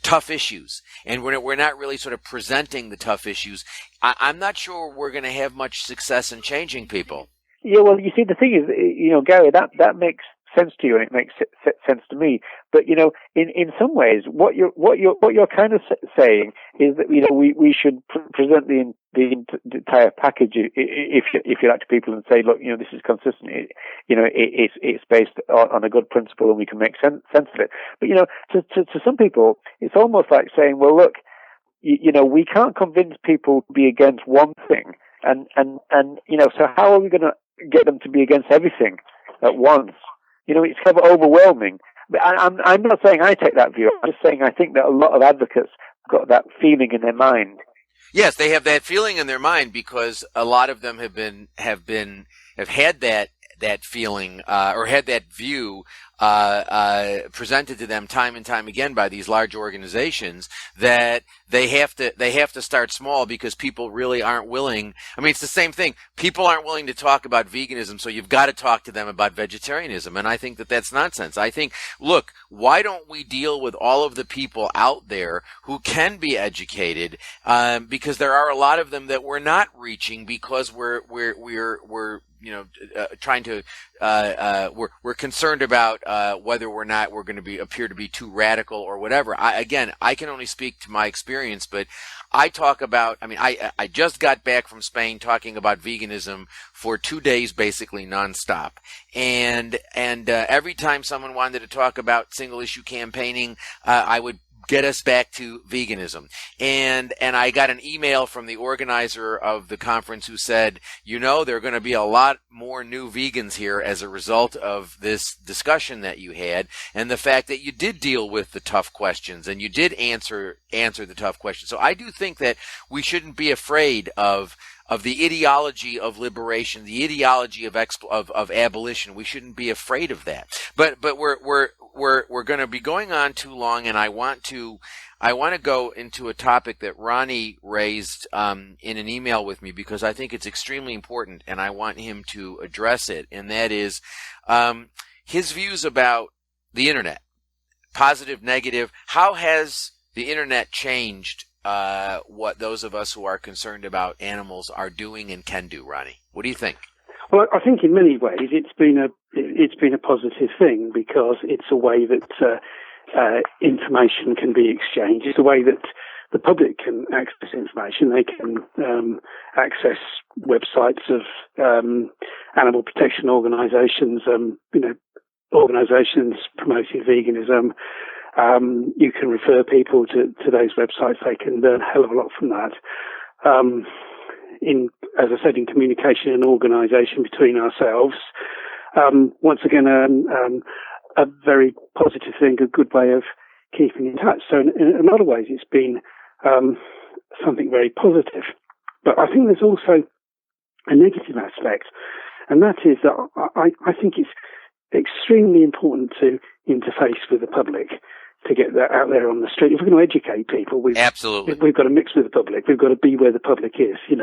tough issues, and we're not really sort of presenting the tough issues, I'm not sure we're going to have much success in changing people. Yeah, well, you see, the thing is, Gary, that makes sense to you, and it makes sense to me. But in some ways, what you're kind of saying is that we should present the entire package, if you like, to people and say, look, this is consistent. It's based on a good principle, and we can make sense of it. But to some people, it's almost like saying, well, look, we can't convince people to be against one thing, and so how are we going to get them to be against everything at once? It's kind of overwhelming. But I'm not saying I take that view. I'm just saying I think that a lot of advocates have got that feeling in their mind. Yes, they have that feeling in their mind because a lot of them have had that that feeling or had that view presented to them time and time again by these large organizations that they have to start small because people really aren't willing. I mean, it's the same thing. People aren't willing to talk about veganism, so you've got to talk to them about vegetarianism. And I think that that's nonsense. I think, look, why don't we deal with all of the people out there who can be educated? Because there are a lot of them that we're not reaching because we're trying to we're concerned about whether or not we're going to appear to be too radical or whatever. I can only speak to my experience, but I talk about. I mean, I just got back from Spain talking about veganism for 2 days, basically nonstop, and every time someone wanted to talk about single issue campaigning, I would get us back to veganism. And I got an email from the organizer of the conference who said, there are going to be a lot more new vegans here as a result of this discussion that you had, and the fact that you did deal with the tough questions and you did answer the tough questions. So I do think that we shouldn't be afraid of the ideology of liberation, the ideology of abolition. We shouldn't be afraid of that. But we're going to be going on too long, and I want to go into a topic that Ronnie raised in an email with me because I think it's extremely important, and I want him to address it. And that is his views about the internet, positive, negative. How has the internet changed what those of us who are concerned about animals are doing and can do, Ronnie? What do you think? Well, I think in many ways it's been a positive thing because it's a way that information can be exchanged. It's a way that the public can access information. They can access websites of animal protection organisations, organisations promoting veganism. You can refer people to those websites. They can learn a hell of a lot from that. As I said, in communication and organisation between ourselves. Once again, a very positive thing, a good way of keeping in touch. So in a lot of ways, it's been something very positive. But I think there's also a negative aspect, and that is that I think it's extremely important to interface with the public, to get that out there on the street. If we're going to educate people, we've got to mix with the public. We've got to be where the public is. We've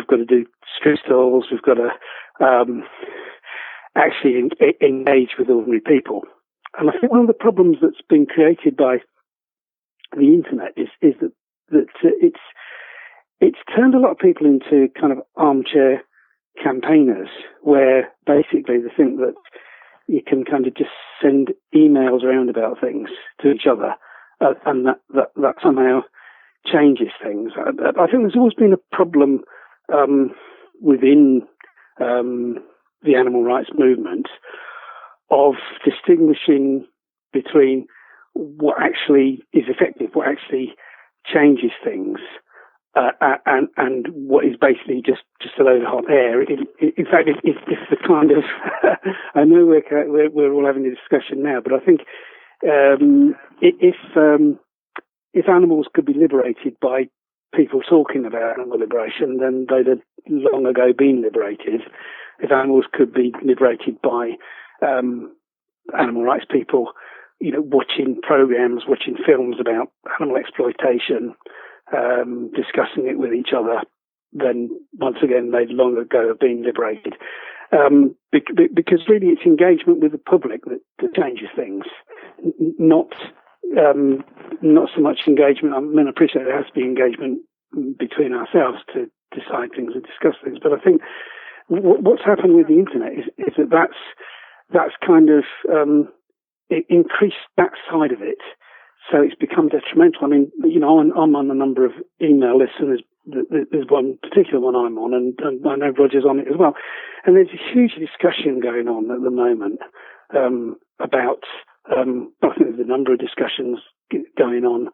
got to do street stalls. We've got to actually engage with ordinary people. And I think one of the problems that's been created by the internet is that it's turned a lot of people into kind of armchair campaigners, where basically they think that you can kind of just send emails around about things to each other, and that somehow changes things. I think there's always been a problem within the animal rights movement of distinguishing between what actually is effective, what actually changes things, and what is basically just a load of hot air. In fact, it's the kind of I know we're all having a discussion now, but I think if animals could be liberated by people talking about animal liberation, then they'd have long ago been liberated. If animals could be liberated by animal rights people, watching programs, watching films about animal exploitation, discussing it with each other, then once again they'd long ago have been liberated. Because really it's engagement with the public that changes things, not so much engagement. I mean, I appreciate there has to be engagement between ourselves to decide things and discuss things, but I think what's happened with the internet is that's kind of increased that side of it. So it's become detrimental. I mean, I'm on a number of email lists, and there's one particular one I'm on, and I know Roger's on it as well. And there's a huge discussion going on at the moment about, I think there's a number of discussions going on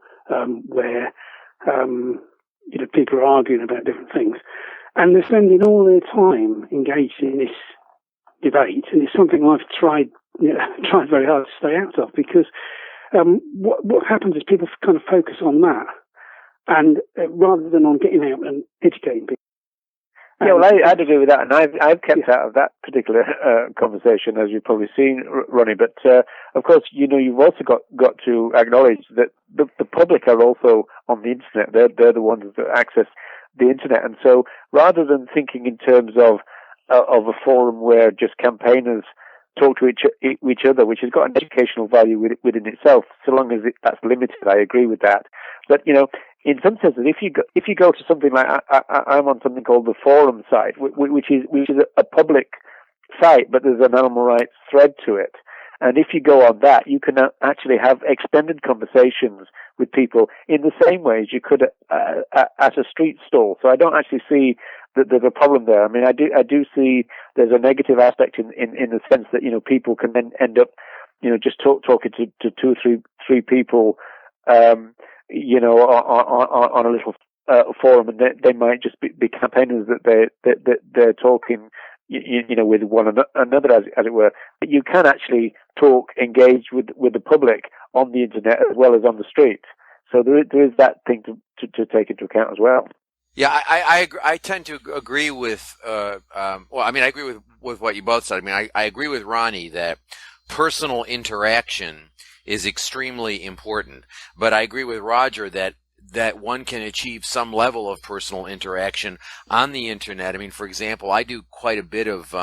where, people are arguing about different things. And they're spending all their time engaged in this debate, and it's something I've tried very hard to stay out of, because what happens is people kind of focus on that, and rather than on getting out and educating people. Yeah, well, I'd agree with that, and I've kept out of that particular conversation, as you've probably seen, Ronnie. But of course, you've also got to acknowledge that the public are also on the internet. They're the ones that access the internet, and so rather than thinking in terms of a forum where just campaigners talk to each other, which has got an educational value within itself, so long as that's limited, I agree with that. But in some senses, if you go to something like I'm on something called the forum site, which is a public site, but there's an animal rights thread to it. And if you go on that, you can actually have extended conversations with people in the same way as you could at a street stall. So I don't actually see that there's a problem there. I mean, I do see there's a negative aspect in the sense that people can then end up just talking to two or three people on a little forum, and they might just be campaigners that they're talking with one another, as it were. But you can actually engage with the public on the internet as well as on the street. So there is that thing to take into account as well. Yeah, I tend to agree with. I agree with what you both said. I mean, I agree with Ronnie that personal interaction is extremely important, but I agree with Roger that one can achieve some level of personal interaction on the internet. I mean, for example, I do quite a bit of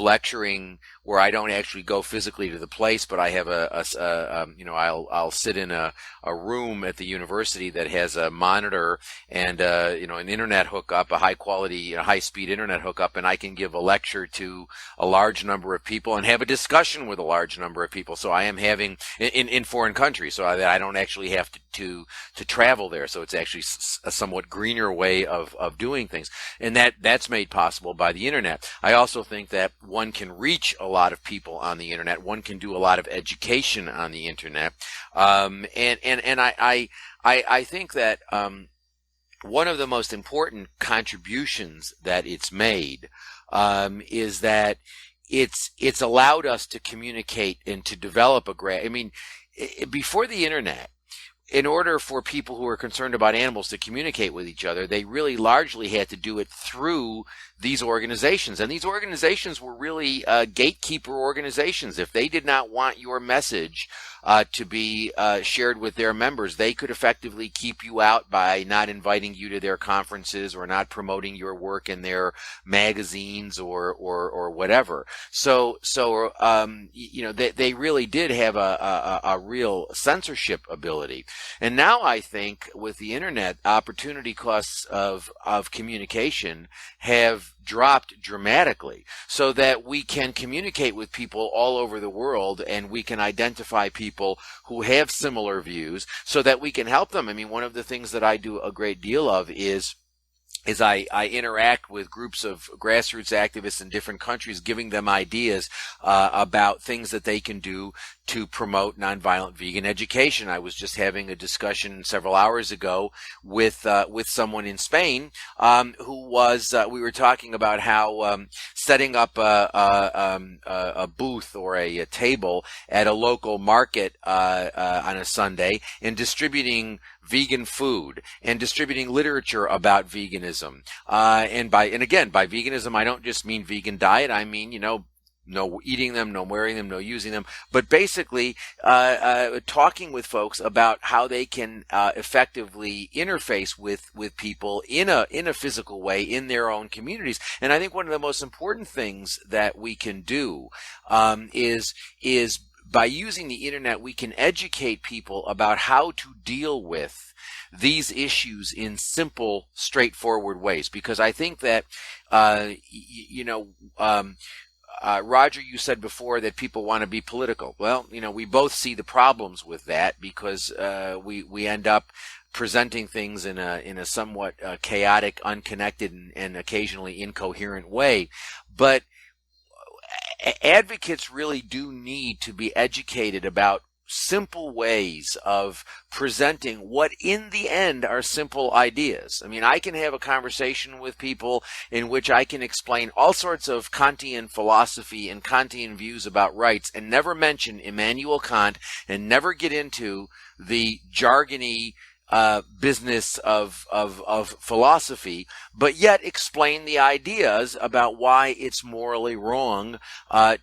lecturing where I don't actually go physically to the place, but I have I'll sit in a room at the university that has a monitor and an internet hookup, a high quality, high speed internet hookup, and I can give a lecture to a large number of people and have a discussion with a large number of people. So I am having in foreign countries, so I don't actually have to travel there. So it's actually a somewhat greener way of doing things, and that's made possible by the internet. I also think that one can reach a lot of people on the internet. One can do a lot of education on the internet, and I think that one of the most important contributions that it's made is that it's allowed us to communicate and to develop before the internet, in order for people who are concerned about animals to communicate with each other, they really largely had to do it through these organizations. And these organizations were really gatekeeper organizations. If they did not want your message to be shared with their members, they could effectively keep you out by not inviting you to their conferences or not promoting your work in their magazines or whatever. So they really did have a real censorship ability. And now I think with the internet, opportunity costs of communication have dropped dramatically, so that we can communicate with people all over the world, and we can identify people who have similar views so that we can help them. I mean, one of the things that I do a great deal of is I interact with groups of grassroots activists in different countries, giving them ideas about things that they can do to promote nonviolent vegan education. I was just having a discussion several hours ago with someone in Spain who was we were talking about how setting up a booth or a table at a local market on a Sunday and distributing vegan food and distributing literature about veganism. And by veganism, I don't just mean vegan diet. I mean, no eating them, no wearing them, no using them, but basically talking with folks about how they can effectively interface with people in a physical way in their own communities. And I think one of the most important things that we can do is by using the internet, we can educate people about how to deal with these issues in simple, straightforward ways. Because I think that, Roger, you said before that people want to be political. Well, we both see the problems with that, because we end up presenting things in a somewhat chaotic, unconnected, and occasionally incoherent way. But advocates really do need to be educated about simple ways of presenting what in the end are simple ideas. I mean, I can have a conversation with people in which I can explain all sorts of Kantian philosophy and Kantian views about rights and never mention Immanuel Kant and never get into the jargony business of philosophy, but yet explain the ideas about why it's morally wrong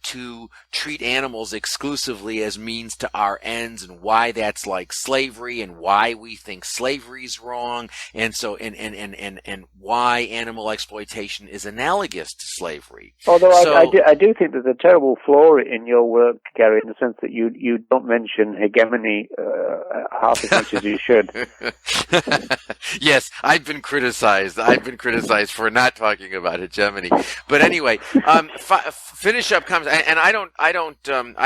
to treat animals exclusively as means to our ends, and why that's like slavery, and why we think slavery's wrong, and so and why animal exploitation is analogous to slavery. Although I do think there's a terrible flaw in your work, Gary, in the sense that you don't mention hegemony half as much as you should. Yes, I've been criticized for not talking about hegemony. But anyway, finish up comments, and I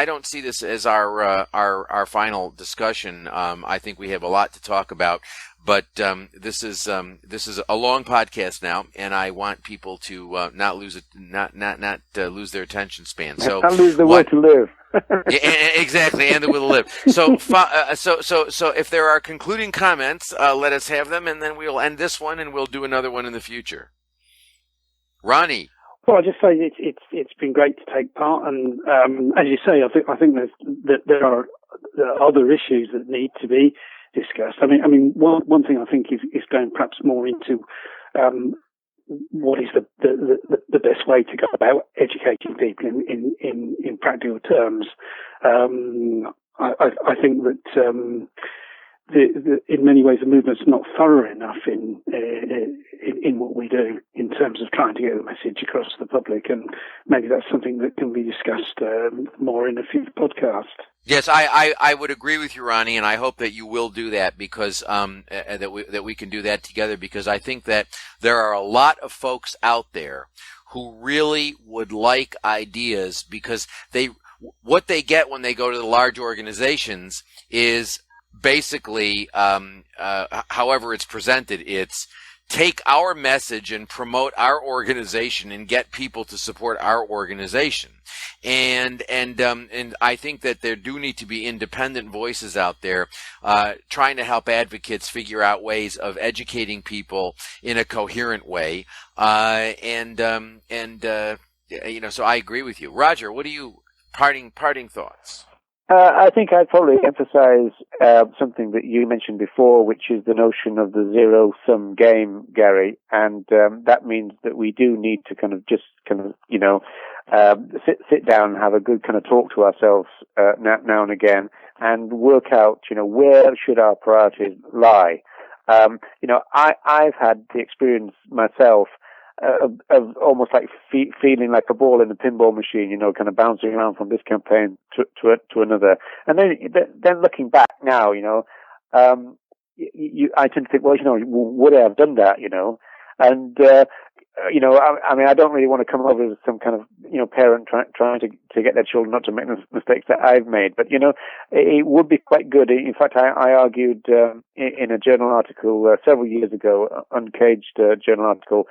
don't see this as our final discussion. I think we have a lot to talk about. But this is a long podcast now, and I want people to not lose their attention span. So not lose the will to live. Exactly, and the will to live. So if there are concluding comments, let us have them, and then we'll end this one, and we'll do another one in the future. Ronnie. Well, I just say it's been great to take part, and as you say, I think there are other issues that need to be discussed. I mean, one thing I think is going perhaps more into what is the best way to go about educating people in practical terms. I think that in many ways the movement's not thorough enough in what we do in terms of trying to get the message across to the public, and maybe that's something that can be discussed more in a future podcast. Yes, I would agree with you, Ronnie, and I hope that you will do that, because that we can do that together, because I think that there are a lot of folks out there who really would like ideas, because what they get when they go to the large organizations is basically, however it's presented, it's take our message and promote our organization and get people to support our organization. And I think that there do need to be independent voices out there trying to help advocates figure out ways of educating people in a coherent way. So I agree with you. Roger, what are you parting thoughts? I think I'd probably emphasize something that you mentioned before, which is the notion of the zero-sum game, Gary. And that means that we do need to sit down and have a good kind of talk to ourselves now and again, and work out, where should our priorities lie. I've had the experience myself of almost like feeling like a ball in a pinball machine, kind of bouncing around from this campaign to another. And then looking back now, I tend to think, well, would I have done that, And, I don't really want to come over as some kind of, parent trying to get their children not to make the mistakes that I've made. But, it would be quite good. In fact, I argued in a journal article several years ago, Uncaged journal article,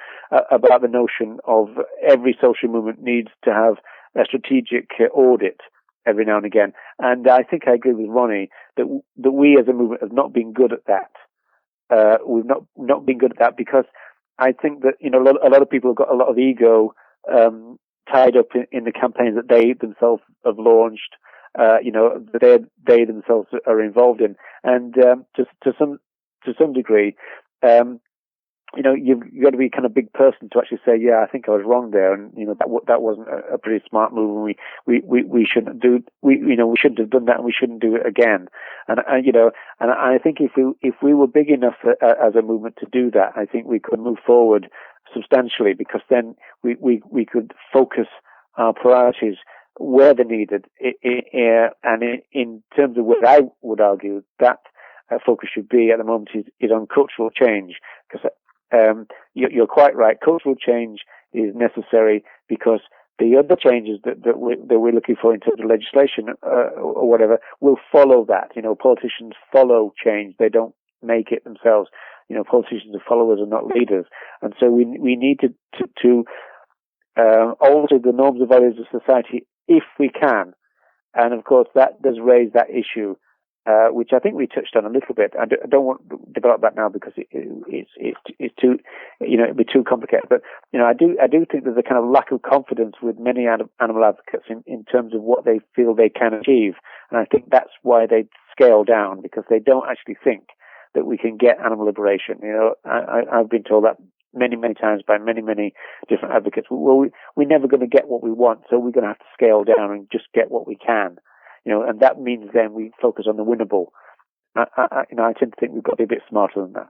about the notion of every social movement needs to have a strategic audit every now and again. And I think I agree with Ronnie that we as a movement have not been good at that. We've not been good at that because I think that, a lot of people have got a lot of ego tied up in the campaigns that they themselves have launched, that they themselves are involved in. And to some degree, you've got to be kind of big person to actually say, yeah, I think I was wrong there, and that wasn't a pretty smart move, and we shouldn't we shouldn't have done that, and we shouldn't do it again. And I think if we were big enough as a movement to do that, I think we could move forward substantially, because then we could focus our priorities where they're needed. And in terms of what I would argue that focus should be at the moment is on cultural change, because you're quite right. Cultural change is necessary, because the other changes that we're looking for in terms of legislation or whatever will follow that. Politicians follow change; they don't make it themselves. Politicians are followers and not leaders, and so we need to alter the norms and values of society if we can. And of course, that does raise that issue, which I think we touched on a little bit. I don't want to develop that now because it's too, it'd be too complicated. But I do think there's a kind of lack of confidence with many animal advocates in terms of what they feel they can achieve, and I think that's why they scale down, because they don't actually think that we can get animal liberation. I've been told that many, many times by many, many different advocates. Well, we're never going to get what we want, so we're going to have to scale down and just get what we can. And that means then we focus on the winnable. I tend to think we've got to be a bit smarter than that.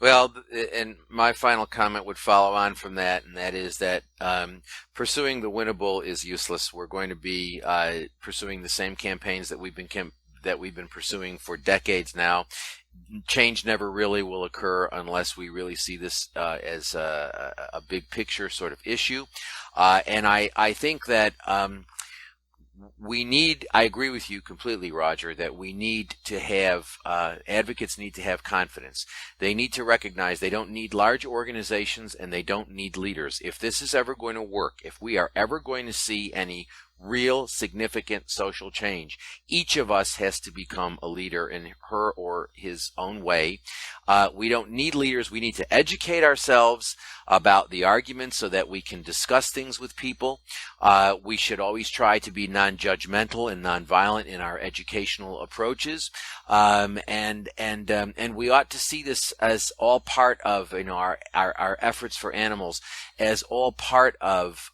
Well, and my final comment would follow on from that, and that is that pursuing the winnable is useless. We're going to be pursuing the same campaigns that we've been pursuing for decades now. Change never really will occur unless we really see this as a big picture sort of issue. And I think that I agree with you completely, Roger, that we need to have, advocates need to have confidence. They need to recognize they don't need large organizations and they don't need leaders. If this is ever going to work, if we are ever going to see any real significant social change, each of us has to become a leader in her or his own way. We don't need leaders. We need to educate ourselves about the arguments so that we can discuss things with people. We should always try to be non-judgmental and non-violent in our educational approaches. And we ought to see this as all part of, our efforts for animals, as all part of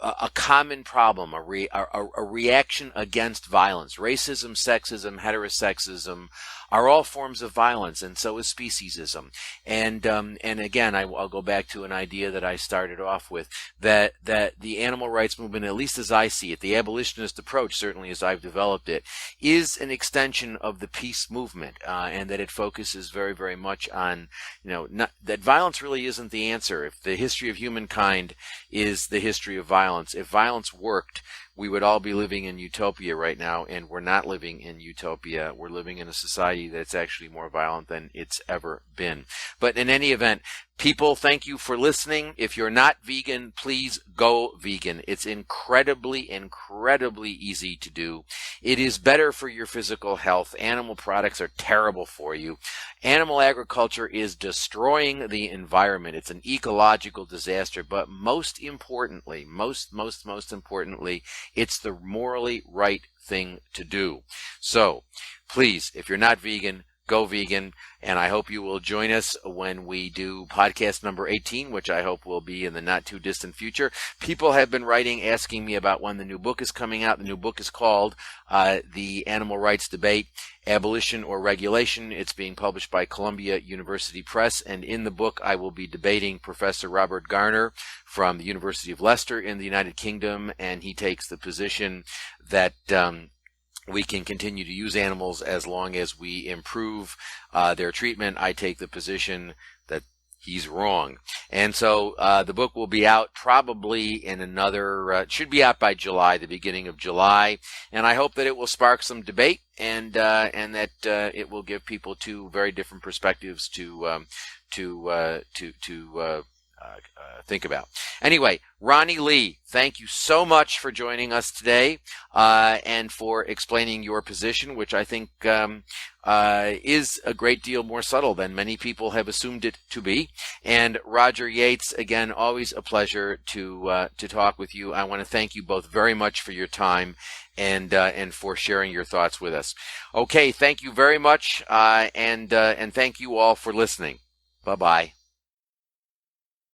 a common problem, a reaction against violence. Racism, sexism, heterosexism are all forms of violence, and so is speciesism. And again, I'll go back to an idea that I started off with, that the animal rights movement, at least as I see it, the abolitionist approach, certainly as I've developed it, is an extension of the peace movement, and that it focuses very, very much on, that violence really isn't the answer. If the history of humankind is the history of violence, if violence worked, we would all be living in utopia right now, and we're not living in utopia. We're living in a society that's actually more violent than it's ever been. But in any event, people, thank you for listening. If you're not vegan, please go vegan. It's incredibly, incredibly easy to do. It is better for your physical health. Animal products are terrible for you. Animal agriculture is destroying the environment. It's an ecological disaster. But most importantly, most importantly, it's the morally right thing to do. So, please, if you're not vegan, go vegan, and I hope you will join us when we do podcast number 18, which I hope will be in the not-too-distant future. People have been writing, asking me about when the new book is coming out. The new book is called The Animal Rights Debate, Abolition or Regulation. It's being published by Columbia University Press, and in the book I will be debating Professor Robert Garner from the University of Leicester in the United Kingdom, and he takes the position that we can continue to use animals as long as we improve their treatment. I take the position that he's wrong. And so the book will be out probably in it should be out by July, the beginning of July. And I hope that it will spark some debate and that it will give people two very different perspectives to think about. Anyway, Ronnie Lee, thank you so much for joining us today and for explaining your position, which I think is a great deal more subtle than many people have assumed it to be. And Roger Yates, again, always a pleasure to talk with you. I want to thank you both very much for your time and for sharing your thoughts with us. Okay, thank you very much, and thank you all for listening. Bye-bye.